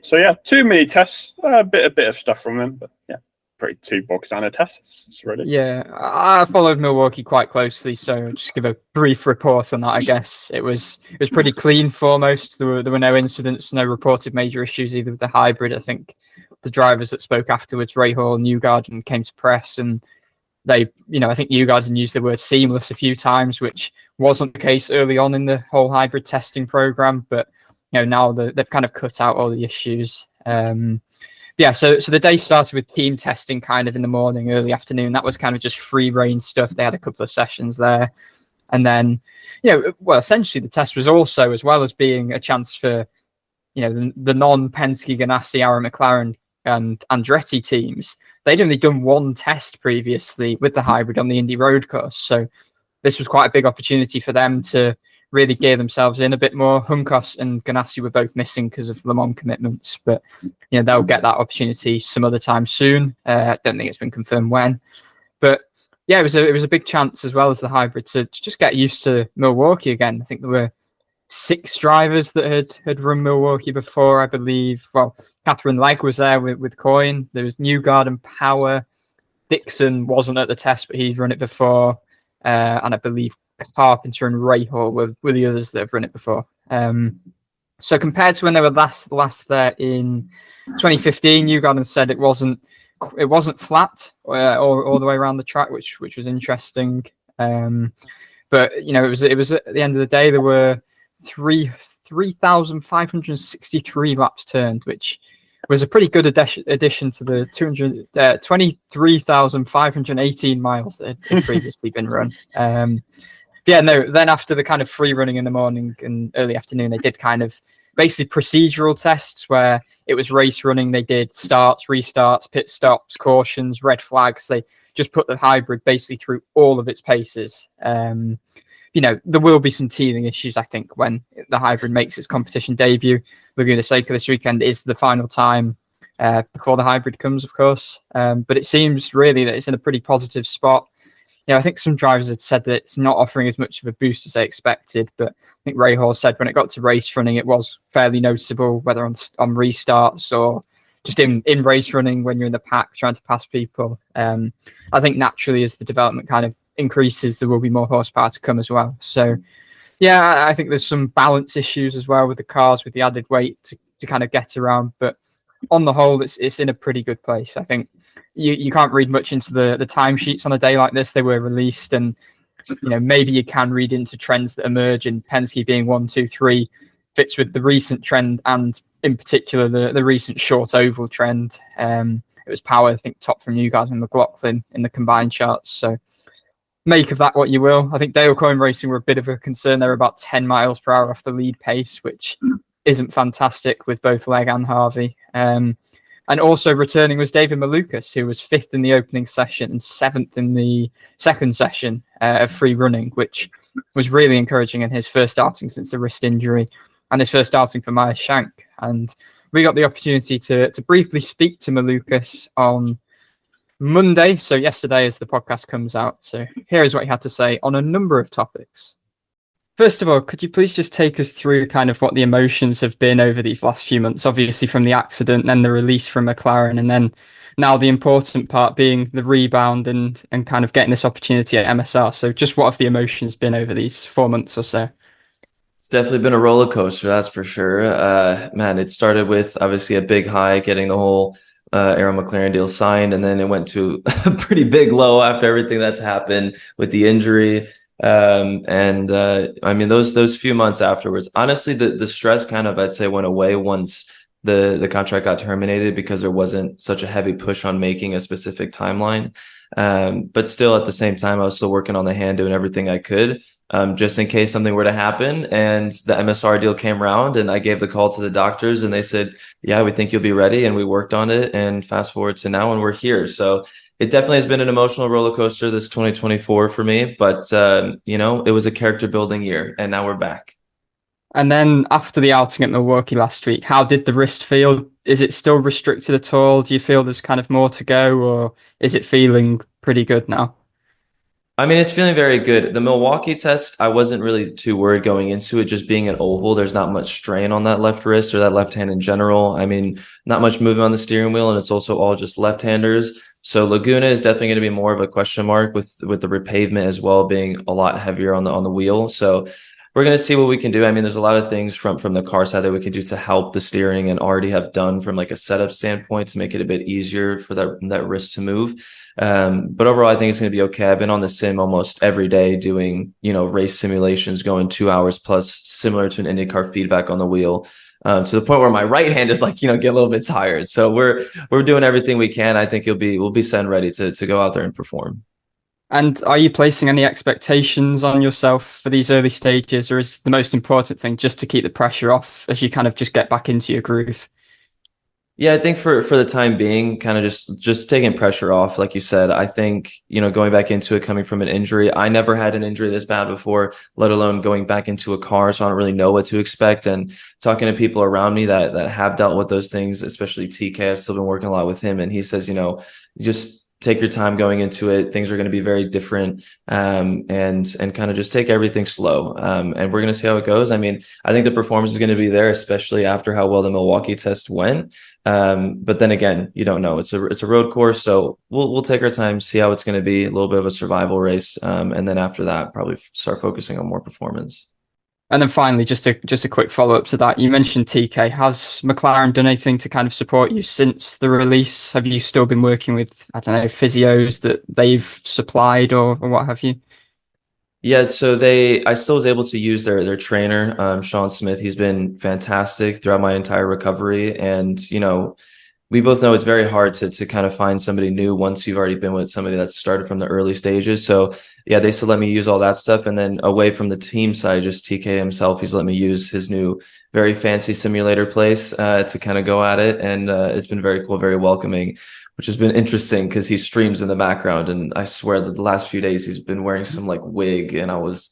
Speaker 1: So yeah, 2 mini tests, a bit of stuff from them, but yeah, pretty 2 bog standard tests, really.
Speaker 2: Yeah, I followed Milwaukee quite closely, so I'll just give a brief report on that. I guess it was pretty clean foremost. There were no incidents, no reported major issues either with the hybrid. I think the drivers that spoke afterwards, Rahal and Newgarden, came to press, and they, I think Newgarden used the word seamless a few times, which wasn't the case early on in the whole hybrid testing program. But now they've kind of cut out all the issues. Yeah, so the day started with team testing kind of in the morning, early afternoon. That was kind of just free reign stuff. They had a couple of sessions there, and then essentially the test was also, as well as being a chance for the non-Penske, Ganassi, Arrow, McLaren, and Andretti teams. They'd only done one test previously with the hybrid on the Indy road course. So this was quite a big opportunity for them to really gear themselves in a bit more. Hunkos and Ganassi were both missing because of Le Mans commitments, but they'll get that opportunity some other time soon. I don't think it's been confirmed when. But yeah, it was a big chance, as well as the hybrid, to just get used to Milwaukee again. I think there were 6 drivers that had run Milwaukee before, I believe. Well, Catherine Legg was there with Coyne. There was Newgarden, Power. Dixon wasn't at the test, but he's run it before. And I believe Carpenter and Rahal were the others that have run it before. So compared to when they were last there in 2015, Newgarden said it wasn't flat all the way around the track, which was interesting. But it was at the end of the day, there were 3,563 laps turned, which was a pretty good addition to the 23,518 miles that had previously been run. Then after the kind of free running in the morning and early afternoon, they did kind of basically procedural tests where it was race running. They did starts, restarts, pit stops, cautions, red flags. They just put the hybrid basically through all of its paces. There will be some teething issues, I think, when the hybrid makes its competition debut. Laguna Seca this weekend is the final time before the hybrid comes, of course. But it seems really that it's in a pretty positive spot. I think some drivers had said that it's not offering as much of a boost as they expected, but I think Ray Hall said when it got to race running, it was fairly noticeable, whether on restarts or just in race running when you're in the pack trying to pass people. I think naturally as the development kind of increases, there will be more horsepower to come as well. So yeah, I think there's some balance issues as well with the cars, with the added weight to kind of get around. But on the whole, it's in a pretty good place. I think you can't read much into the timesheets on a day like this. They were released, and maybe you can read into trends that emerge, and Penske being 1, 2, 3 fits with the recent trend, and in particular the recent short oval trend. It was Power, I think, top from you guys and McLaughlin in the combined charts. So make of that what you will. I think Dale Coyne Racing were a bit of a concern. They're about 10 miles per hour off the lead pace, which isn't fantastic with both Leg and Harvey. And also returning was David Malukas, who was 5th in the opening session and 7th in the second session of free running, which was really encouraging in his first outing since the wrist injury and his first outing for Meyer Shank. And we got the opportunity to briefly speak to Malukas on Monday, so yesterday as the podcast comes out. So here is what he had to say on a number of topics. First of all, could you please just take us through kind of what the emotions have been over these last few months, obviously from the accident, then the release from McLaren, and then now the important part being the rebound and kind of getting this opportunity at MSR. So just what have the emotions been over these 4 months or so?
Speaker 4: It's definitely been a roller coaster, that's for sure. Man, it started with obviously a big high, getting the whole Aero McLaren deal signed, and then it went to a pretty big low after everything that's happened with the injury. I mean, those few months afterwards, honestly, the stress kind of, I'd say, went away once the contract got terminated, because there wasn't such a heavy push on making a specific timeline. But still, at the same time, I was still working on the hand, doing everything I could, just in case something were to happen. And the MSR deal came around, and I gave the call to the doctors, and they said, yeah, we think you'll be ready. And we worked on it, and fast forward to now, and we're here. So it definitely has been an emotional roller coaster, this 2024 for me, but it was a character building year, and now we're back.
Speaker 2: And then after the outing at Milwaukee last week, how did the wrist feel? Is it still restricted at all? Do you feel there's kind of more to go, or is it feeling pretty good now?
Speaker 4: I mean, it's feeling very good. The Milwaukee test, I wasn't really too worried going into it, just being an oval. There's not much strain on that left wrist or that left hand in general. I mean, not much movement on the steering wheel, and it's also all just left-handers. So Laguna is definitely going to be more of a question mark with the repavement as well being a lot heavier on the wheel. So we're going to see what we can do. I mean, there's a lot of things from the car side that we can do to help the steering and already have done from like a setup standpoint to make it a bit easier for that wrist to move. But overall, I think it's going to be okay. I've been on the sim almost every day doing, race simulations going 2 hours plus, similar to an IndyCar feedback on the wheel. To the point where my right hand is get a little bit tired. So we're doing everything we can. I think we'll be set and ready to go out there and perform.
Speaker 2: And are you placing any expectations on yourself for these early stages, or is the most important thing just to keep the pressure off as you kind of just get back into your groove?
Speaker 4: Yeah, I think for the time being, kind of just taking pressure off, like you said. I think, going back into it, coming from an injury, I never had an injury this bad before, let alone going back into a car. So I don't really know what to expect. And talking to people around me that have dealt with those things, especially TK, I've still been working a lot with him. And he says, just take your time going into it. Things are going to be very different, and kind of just take everything slow. And we're going to see how it goes. I mean, I think the performance is going to be there, especially after how well the Milwaukee test went. But then again, you don't know. It's a road course, so we'll take our time, see how it's going to be, a little bit of a survival race, and then after that, probably start focusing on more performance.
Speaker 2: And then finally, just a quick follow-up to that. You mentioned TK. Has McLaren done anything to kind of support you since the release? Have you still been working with, physios that they've supplied or what have you?
Speaker 4: Yeah, so I still was able to use their trainer, Sean Smith. He's been fantastic throughout my entire recovery. And, we both know it's very hard to kind of find somebody new once you've already been with somebody that's started from the early stages. So yeah, they still let me use all that stuff. And then away from the team side, just TK himself, he's let me use his new very fancy simulator place to kind of go at it. And it's been very cool, very welcoming, which has been interesting because he streams in the background. And I swear that the last few days he's been wearing some wig, and I was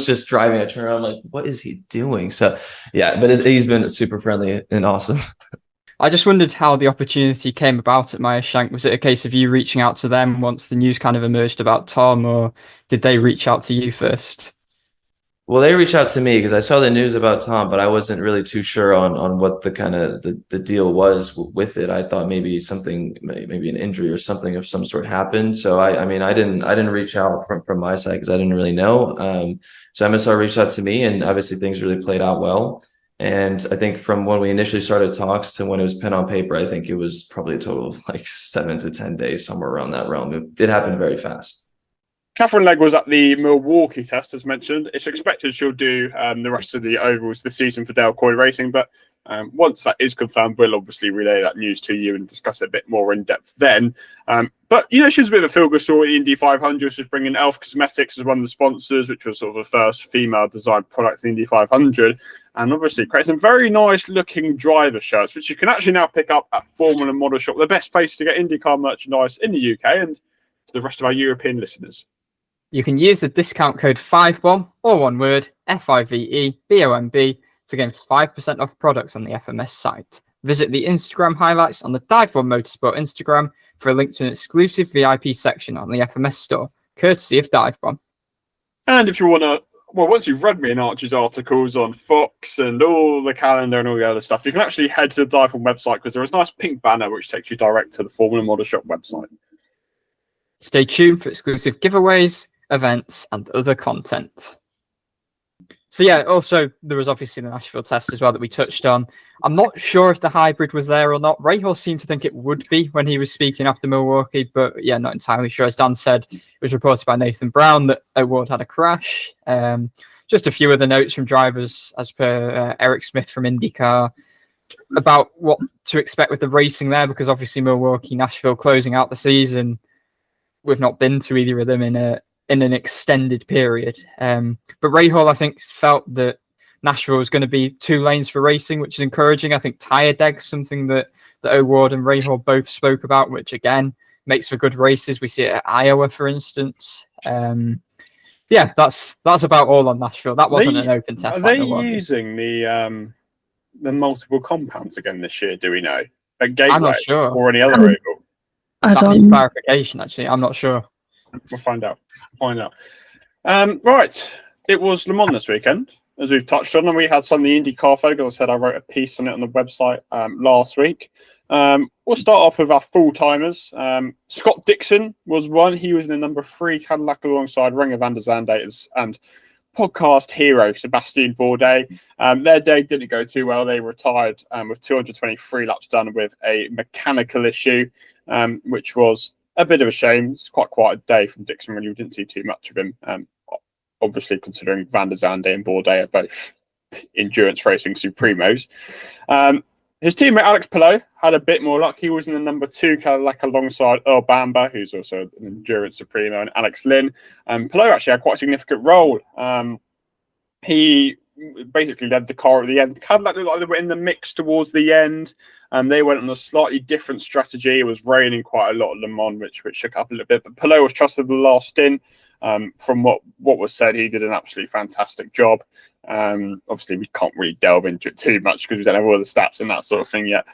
Speaker 4: just driving a turn around, what is he doing? So yeah, but he's been super friendly and awesome.
Speaker 2: I just wondered how the opportunity came about at Meyer Shank. Was it a case of you reaching out to them once the news kind of emerged about Tom, or did they reach out to you first?
Speaker 4: Well, they reached out to me because I saw the news about Tom, but I wasn't really too sure on what the kind of the deal was with it. I thought maybe something, maybe an injury or something of some sort happened. So I mean, I didn't reach out from my side because I didn't really know. So MSR reached out to me, and obviously things really played out well. And I think from when we initially started talks to when it was pen on paper, I think it was probably a total of like 7 to 10 days, somewhere around that realm. It happened very fast.
Speaker 1: Catherine Legg was at the Milwaukee test, as mentioned. It's expected she'll do the rest of the ovals this season for Dale Coy Racing, but once that is confirmed, we'll obviously relay that news to you and discuss it a bit more in depth then. But, you know, she was a bit of a feel-good story. Indy 500, she's bringing Elf Cosmetics as one of the sponsors, which was sort of the first female-designed product in Indy 500, and obviously create some very nice-looking driver shirts, which you can actually now pick up at Formula Model Shop, the best place to get IndyCar merchandise in the UK and to the rest of our European listeners.
Speaker 2: You can use the discount code FIVEBOMB, or one word, FIVEBOMB, to gain 5% off products on the FMS site. Visit the Instagram highlights on the DIVEBOMB Motorsport Instagram for a link to an exclusive VIP section on the FMS store, courtesy of DIVEBOMB.
Speaker 1: And if you want to, well, once you've read me and Archie's articles on Fox and all the calendar and all the other stuff, you can actually head to the DIVEBOMB website because there is a nice pink banner which takes you direct to the Formula Model Shop website.
Speaker 2: Stay tuned for exclusive giveaways, events, and other content. So yeah, also there was obviously the Nashville test as well that we touched on. I'm not sure if the hybrid was there or not. Rahal seemed to think it would be when he was speaking after Milwaukee, but yeah, not entirely sure. As Dan said, it was reported by Nathan Brown that O'Ward had a crash. Just a few other notes from drivers, as per Eric Smith from IndyCar, about what to expect with the racing there, because obviously Milwaukee, Nashville closing out the season. We've not been to either of them in an extended period. But Rahal, I think, felt that Nashville was going to be 2 lanes for racing, which is encouraging. I think Tyre deck, something that O'Ward and Rahal both spoke about, which again makes for good races. We see it at Iowa, for instance. Yeah, that's about all on Nashville. That wasn't an open test.
Speaker 1: Are they using the multiple compounds again this year? Do we know? At Gateway,
Speaker 2: I'm not sure.
Speaker 1: Or any other oval?
Speaker 2: That needs clarification, actually. I'm not sure.
Speaker 1: We'll find out. Right. It was Le Mans this weekend, as we've touched on, and we had some of the IndyCar folk. As I said, I wrote a piece on it on the website last week. We'll start off with our full-timers. Scott Dixon was one. He was in the number 3 Cadillac alongside Renger van der Zande and podcast hero Sebastian Bourdais. Their day didn't go too well. They retired with 223 laps done with a mechanical issue, which was a bit of a shame. It's quite a quiet day from Dixon, really. We didn't see too much of him. Obviously, considering Van der Zande and Bourdais are both endurance racing supremos. His teammate Alex Palou had a bit more luck. He was in the number 2 Cadillac alongside Earl Bamber, who's also an endurance supremo, and Alex Lynn. Palou actually had quite a significant role. He basically led the car at the end. Cadillac looked like they were in the mix towards the end. They went on a slightly different strategy. It was raining quite a lot at Le Mans, which shook up a little bit. But Palou was trusted the last stint. From what was said, he did an absolutely fantastic job. Obviously, we can't really delve into it too much because we don't have all the stats and that sort of thing yet.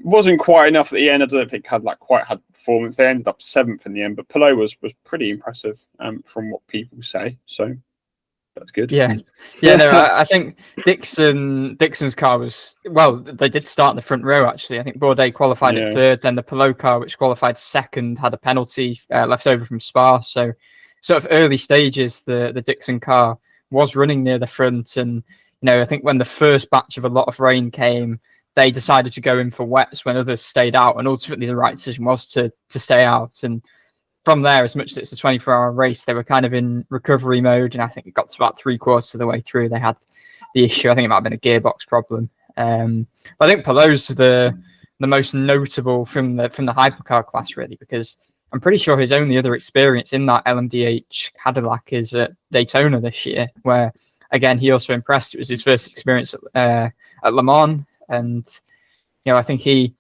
Speaker 1: Wasn't quite enough at the end. I don't think Cadillac quite had the performance. They ended up 7th in the end, but Palou was pretty impressive from what people say. So that's good.
Speaker 2: Yeah. No, I think Dixon's car was, well, they did start in the front row, actually. I think Bourdais qualified at 3rd, then the Palou car, which qualified 2nd, had a penalty left over from Spa. So sort of early stages, the Dixon car was running near the front. And, I think when the first batch of a lot of rain came, they decided to go in for wets when others stayed out. And ultimately the right decision was to stay out. And from there, as much as it's a 24-hour race, they were kind of in recovery mode. And I think it got to about 3/4 of the way through. They had the issue. I think it might have been a gearbox problem. But I think Palou's the most notable from the hypercar class, really, because I'm pretty sure his only other experience in that LMDH Cadillac is at Daytona this year, where, again, he also impressed. It was his first experience at Le Mans. And, I think he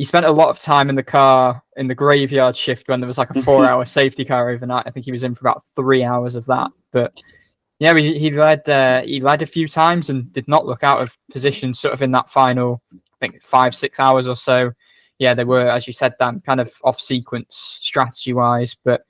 Speaker 2: spent a lot of time in the car in the graveyard shift when there was like a 4-hour safety car overnight. I think he was in for about 3 hours of that. But yeah, he led a few times and did not look out of position sort of in that final think 5-6 hours or so. Yeah, they were, as you said, Dan, kind of off sequence strategy wise, but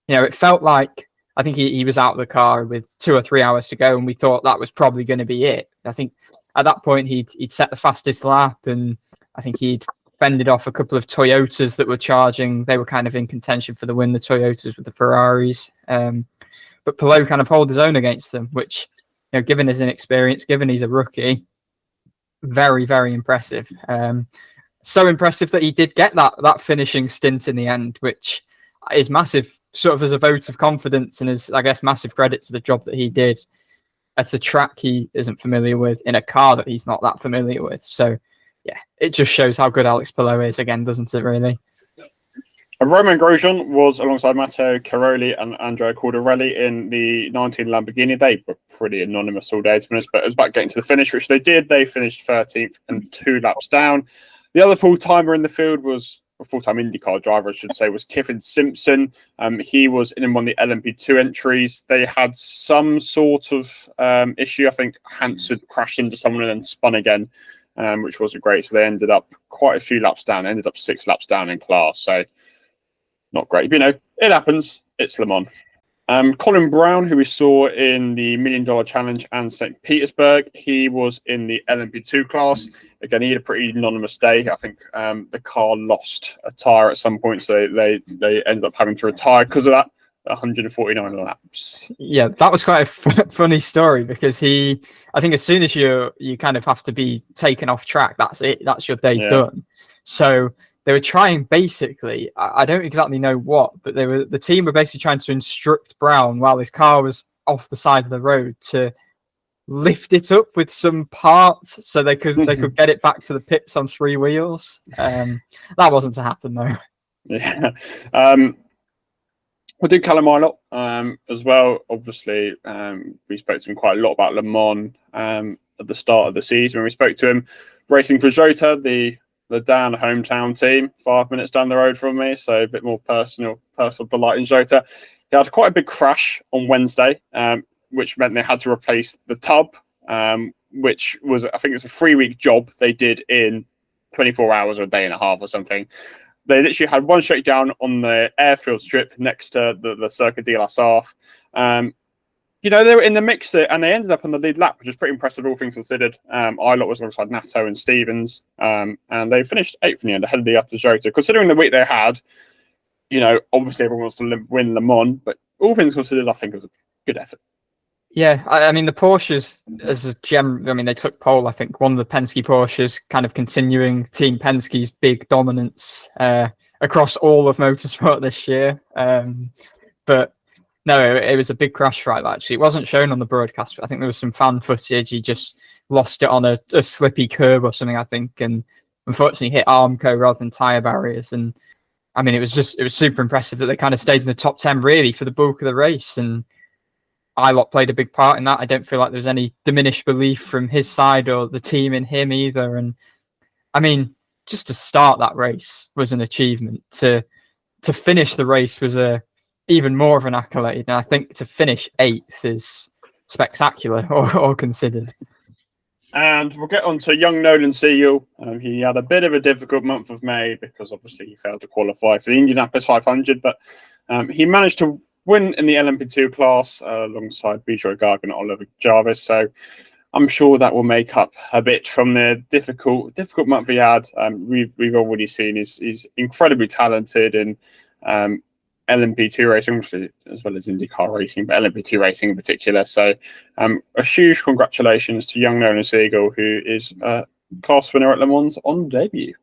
Speaker 2: it felt like I think he was out of the car with 2 or 3 hours to go, and we thought that was probably going to be it. I think at that point he'd set the fastest lap, and I think he'd fended off a couple of Toyotas that were charging. They were kind of in contention for the win, the Toyotas with the Ferraris. But Palou kind of held his own against them, which, given his inexperience, given he's a rookie, very, very impressive. So impressive that he did get that finishing stint in the end, which is massive, sort of as a vote of confidence, and is, I guess, massive credit to the job that he did at a track he isn't familiar with, in a car that he's not that familiar with. So, yeah, it just shows how good Alex Palou is again, doesn't it, really?
Speaker 1: Romain Grosjean was alongside Matteo Caroli and Andrea Cordarelli in the 19 Lamborghini. They were pretty anonymous all day, to be honest, but it was about getting to the finish, which they did. They finished 13th and 2 laps down. The other full-timer in the field was, a full-time IndyCar driver, I should say, was Kiffin Simpson. He was in one of the LMP2 entries. They had some sort of issue. I think Hansen crashed into someone and then spun again, which wasn't great. So they ended up quite a few laps down, ended up 6 laps down in class. So not great. But, it happens. It's Le Mans. Colin Brown, who we saw in the $1 Million Challenge and St. Petersburg, he was in the LMP2 class. Again, he had a pretty anonymous day. I think the car lost a tyre at some point, so they ended up having to retire because of that. 149 laps.
Speaker 2: Yeah, that was quite a funny story, because I think as soon as you kind of have to be taken off track, that's it. That's your day done. So they were trying, basically, I don't exactly know what, but the team were basically trying to instruct Brown while his car was off the side of the road to lift it up with some parts so they could get it back to the pits on 3 wheels. That wasn't to happen, though.
Speaker 1: Yeah. We'll do Callum Ilott as well. Obviously, we spoke to him quite a lot about Le Mans at the start of the season. When we spoke to him, racing for Jota, the Dan hometown team, 5 minutes down the road from me, so a bit more personal delight in Jota. He had quite a big crash on Wednesday, which meant they had to replace the tub, which was, I think it's a 3-week job they did in 24 hours or a day and a half or something. They literally had one shakedown on the airfield strip next to the Circuit de la Sarthe. They were in the mix there, and they ended up on the lead lap, which is pretty impressive, all things considered. Ilott was alongside Nato and Stevens, and they finished 8th in the end, ahead of the Yata Jota. Considering the week they had, obviously everyone wants to win Le Mans, but all things considered, I think it was a good effort.
Speaker 2: Yeah, I mean, the Porsches, as a they took pole, I think, one of the Penske Porsches, kind of continuing Team Penske's big dominance across all of motorsport this year. But no, it was a big crash for Ilott, actually. It wasn't shown on the broadcast, but I think there was some fan footage. He just lost it on a slippy curb or something, I think, and unfortunately hit Armco rather than tyre barriers. And I mean, it was super impressive that they kind of stayed in the top 10 really for the bulk of the race. And Ilott played a big part in that. I don't feel like there was any diminished belief from his side or the team in him either. And I mean, just to start that race was an achievement. To finish the race was even more of an accolade. And I think to finish 8th is spectacular, all considered.
Speaker 1: And we'll get on to young Nolan Siegel. He had a bit of a difficult month of May because obviously he failed to qualify for the Indianapolis 500, but he managed to win in the LMP2 class alongside Bijoy Garg and Oliver Jarvis. So I'm sure that will make up a bit from the difficult month he had. We've already seen he's incredibly talented in LMP2 racing, as well as IndyCar racing, but LMP2 racing in particular. So a huge congratulations to young Nolan Siegel, who is a class winner at Le Mans on debut.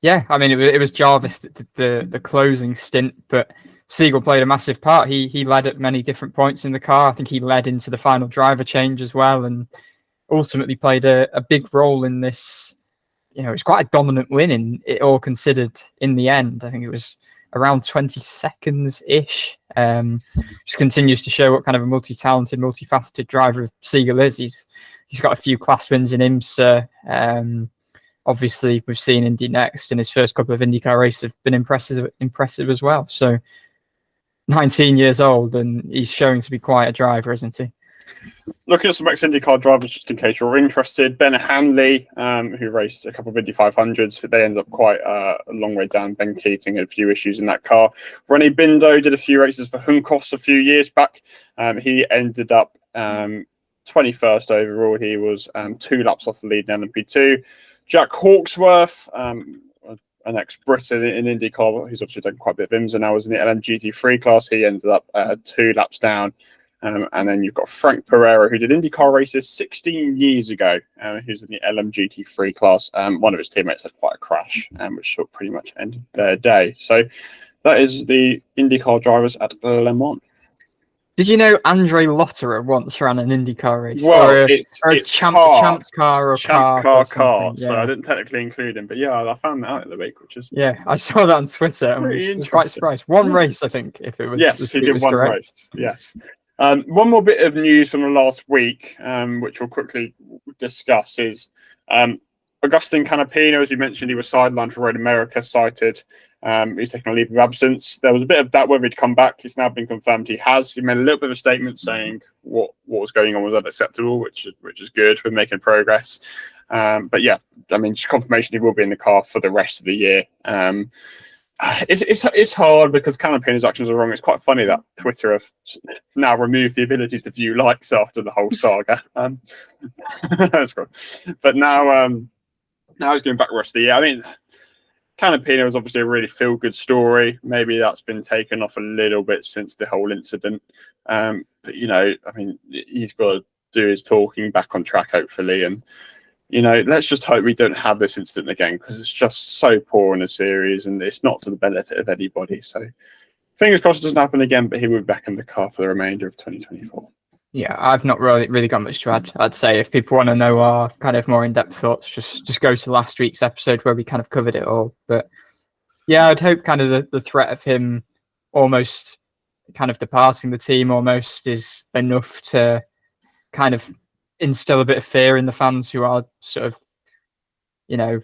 Speaker 2: Yeah, I mean, it was Jarvis that did the closing stint, but Siegel played a massive part. He led at many different points in the car. I think he led into the final driver change as well, and ultimately played a big role in this. It's quite a dominant win in it all considered in the end. I think it was around 20 seconds-ish. Just continues to show what kind of a multi-talented, multifaceted driver Siegel is. He's got a few class wins in IMSA. Obviously, we've seen Indy Next, and his first couple of IndyCar races have been impressive as well. So 19 years old, and he's showing to be quite a driver, isn't he?
Speaker 1: Looking at some ex-IndyCar drivers, just in case you're interested. Ben Hanley, who raced a couple of Indy 500s, they ended up quite a long way down. Ben Keating had a few issues in that car. Ronnie Bindo did a few races for Hunkos a few years back. He ended up 21st overall. He was 2 laps off the lead in LMP2. Jack Hawksworth, an ex-Brit in IndyCar, who's obviously done quite a bit of IMSA now, was in the LMGT3 class. He ended up 2 laps down. And then you've got Frank Pereira, who did IndyCar races 16 years ago, who's in the LMGT3 class. One of his teammates had quite a crash, which sort of pretty much ended their day. So that is the IndyCar drivers at Le Mans.
Speaker 2: Did you know Andre Lotterer once ran an IndyCar race?
Speaker 1: Well,
Speaker 2: it's Champ's car or
Speaker 1: Champ car.
Speaker 2: Yeah.
Speaker 1: So I didn't technically include him, but yeah, I found that out in the week, which is
Speaker 2: I saw that on Twitter and was quite surprised. One race, I think, if it was.
Speaker 1: Yes, he did one
Speaker 2: correct.
Speaker 1: race. Yes. One more bit of news from the last week, which we'll quickly discuss, is Agustin Canapino, as you mentioned, he was sidelined for Road America, cited. He's taking a leave of absence. There was a bit of doubt whether he'd come back. It's now been confirmed he has. He made a little bit of a statement saying what was going on was unacceptable, which is good. We're making progress. But yeah, I mean, just confirmation he will be in the car for the rest of the year. It's hard because Canapino's actions are wrong. It's quite funny that Twitter have now removed the ability to view likes after the whole saga. That's cool. But now he's going back the rest of the year. I mean, Canapino is obviously a really feel-good story. Maybe that's been taken off a little bit since the whole incident. But, you know, I mean, he's got to do his talking back on track, hopefully. And, you know, let's just hope we don't have this incident again, because it's just so poor in the series and it's not to the benefit of anybody. So fingers crossed it doesn't happen again, but he will be back in the car for the remainder of 2024.
Speaker 2: Yeah, I've not really got much to add. I'd say if people want to know our kind of more in-depth thoughts, just go to last week's episode where we kind of covered it all. But yeah, I'd hope kind of the threat of him almost kind of departing the team almost is enough to kind of instill a bit of fear in the fans who are sort of, you know,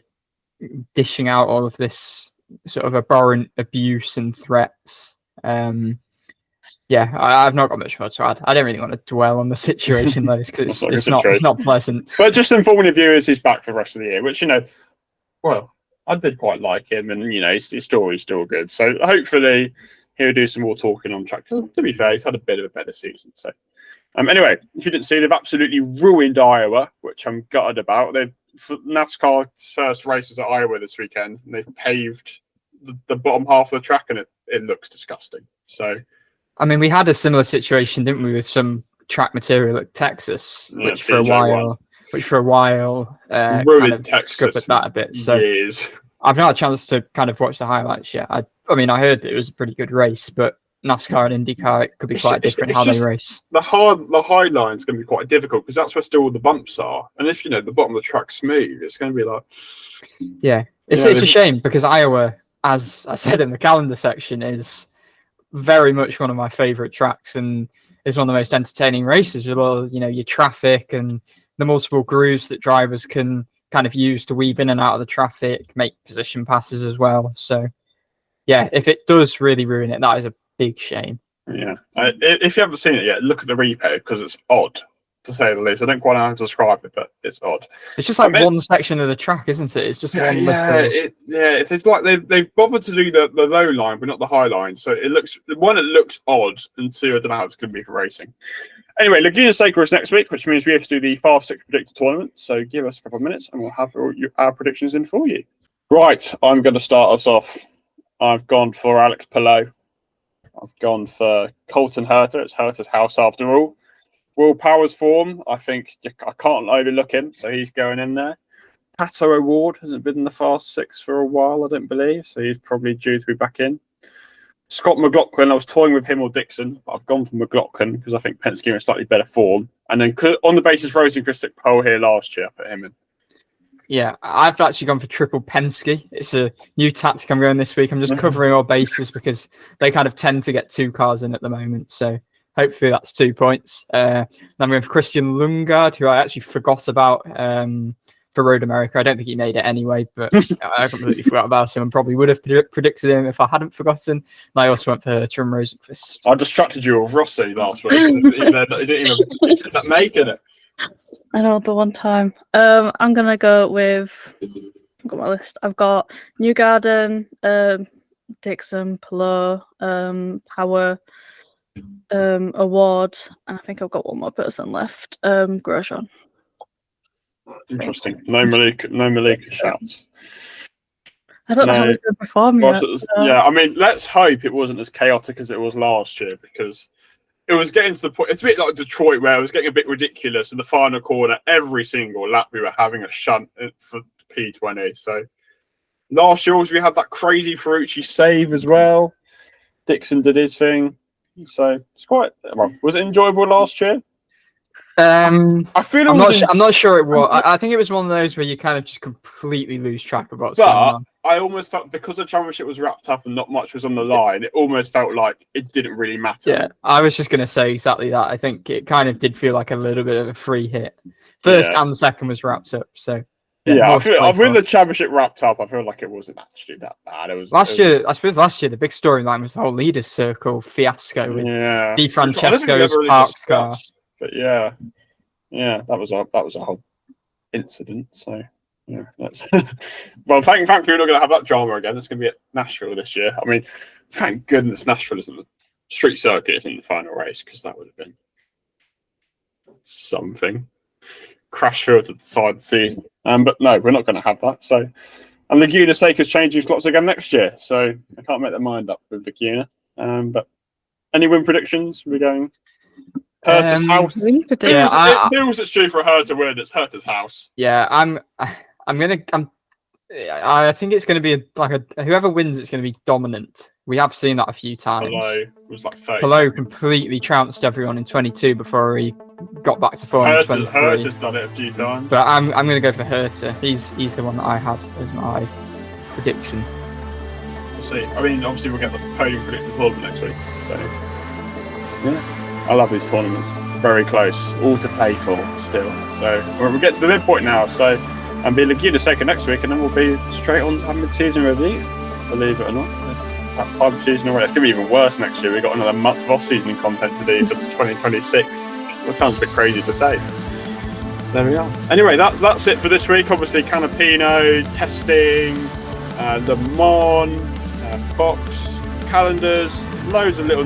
Speaker 2: dishing out all of this sort of abhorrent abuse and threats. Yeah, I've not got much more to add. I don't really want to dwell on the situation though, because it's not pleasant.
Speaker 1: But just informing the viewers, he's back for the rest of the year, which, you know, well, I did quite like him, and you know, his story's still good. So hopefully he'll do some more talking on track. To be fair, he's had a bit of a better season. So anyway, if you didn't see, they've absolutely ruined Iowa, which I'm gutted about. NASCAR's first races at Iowa this weekend, and they've paved the bottom half of the track, and it looks disgusting. So.
Speaker 2: I mean, we had a similar situation, didn't we, with some track material at Texas, which for a while
Speaker 1: ruined
Speaker 2: kind of
Speaker 1: Texas
Speaker 2: scuppered that a bit. So
Speaker 1: years.
Speaker 2: I've not had a chance to kind of watch the highlights yet. I mean, I heard that it was a pretty good race, but NASCAR and IndyCar, it could be quite different how they race.
Speaker 1: The high line's going to be quite difficult because that's where still all the bumps are. And if, you know, the bottom of the track's smooth, it's going to be like...
Speaker 2: Yeah, it's a shame because Iowa, as I said in the calendar section, is very much one of my favorite tracks and is one of the most entertaining races with all, you know, your traffic and the multiple grooves that drivers can kind of use to weave in and out of the traffic, make position passes as well. So yeah, if it does really ruin it, that is a big shame.
Speaker 1: Yeah, if you haven't seen it yet, look at the replay because it's odd, to say the least. I don't quite know how to describe it, but it's odd.
Speaker 2: It's just like one section of the track, isn't it? It's just one list.
Speaker 1: It's like they've bothered to do the low line, but not the high line. So it looks odd, and two, I don't know how it's going to be for racing. Anyway, Laguna Seca is next week, which means we have to do the Fast Six Predictor Tournament. So give us a couple of minutes, and we'll have our predictions in for you. Right, I'm going to start us off. I've gone for Alex Palou. I've gone for Colton Herta. It's Herta's house after all. Will Power's form, I think I can't overlook him, so he's going in there. Pato O'Ward hasn't been in the Fast Six for a while, I don't believe, so he's probably due to be back in. Scott McLaughlin, I was toying with him or Dixon, but I've gone for McLaughlin because I think Penske are in slightly better form. And then on the basis Rosenqvist took pole here last year, I put him in.
Speaker 2: Yeah, I've actually gone for triple Penske. It's a new tactic I'm going this week. I'm just covering all bases because they kind of tend to get two cars in at the moment, so hopefully that's 2 points. Then we have Christian Lundgaard, who I actually forgot about for Road America. I don't think he made it anyway, but I completely forgot about him and probably would have predicted him if I hadn't forgotten. And I also went for Herta and Rosenqvist.
Speaker 1: I distracted you with Rossi last week. He didn't even make it.
Speaker 3: I know, the one time. I'm going to go with... I've got my list. I've got Newgarden, Dixon, Palou, Power, Award, and I think I've got one more person left. Grosjean.
Speaker 1: Interesting. No Malukas shouts.
Speaker 3: I don't know how he's going to perform yet.
Speaker 1: Yeah, I mean, let's hope it wasn't as chaotic as it was last year, because it was getting to the point. It's a bit like Detroit, where it was getting a bit ridiculous in the final corner. Every single lap, we were having a shunt for P20. So last year, we had that crazy Ferrucci save as well. Dixon did his thing. So it's quite. Well, was it enjoyable last year? I feel
Speaker 2: I'm not sure it was. I think it was one of those where you kind of just completely lose track of what's going on.
Speaker 1: I almost felt, because the championship was wrapped up and not much was on the line, it almost felt like it didn't really matter.
Speaker 2: Yeah, I was just going to say exactly that. I think it kind of did feel like a little bit of a free hit. First and the second was wrapped up. So
Speaker 1: I feel with the championship wrapped up, I feel like it wasn't actually that bad. It was last
Speaker 2: year. I suppose last year the big storyline was the whole leaders' circle fiasco with Di Francesco's parked car.
Speaker 1: But yeah, that was a whole incident. So yeah, that's well. Thankfully, we're not going to have that drama again. It's going to be at Nashville this year. I mean, thank goodness Nashville isn't the street circuit in the final race, because that would have been something. Crash field to decide the season. But no, we're not going to have that. So, and Laguna Seca's changing slots again next year. So I can't make their mind up with Laguna. But any win predictions? We're going. Herta's house. It feels it's due for a Herta win. It's Herta's house.
Speaker 2: Yeah, I think it's going to be whoever wins, it's going to be dominant. We have seen that a few times.
Speaker 1: Palou was like 30.
Speaker 2: Palou completely trounced everyone in 22 before he got back to form.
Speaker 1: Herta's done it a few times.
Speaker 2: But I'm going to go for Herta. He's the one that I had as my prediction.
Speaker 1: We'll see. I mean, obviously we'll get the podium predictions tournament next week. So yeah. I love these tournaments. Very close. All to play for still. So we'll get to the midpoint now. So and be Laguna Seca next week, and then we'll be straight on to mid-season review. Believe it or not, it's that time of season already. It's going to be even worse next year. We've got another month of off-season content to do for 2026. That sounds a bit crazy to say. There we are. Anyway, that's it for this week. Obviously, Canapino, testing, Le Mans, Fox, calendars. Loads of little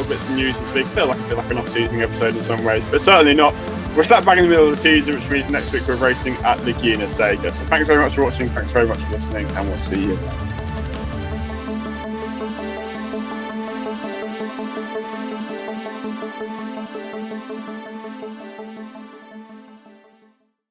Speaker 1: bits of news this week. I feel like an off-season episode in some ways, but certainly not. We're slap bang in the middle of the season, which means next week we're racing at Laguna Seca. So thanks very much for watching, thanks very much for listening, and we'll see you then.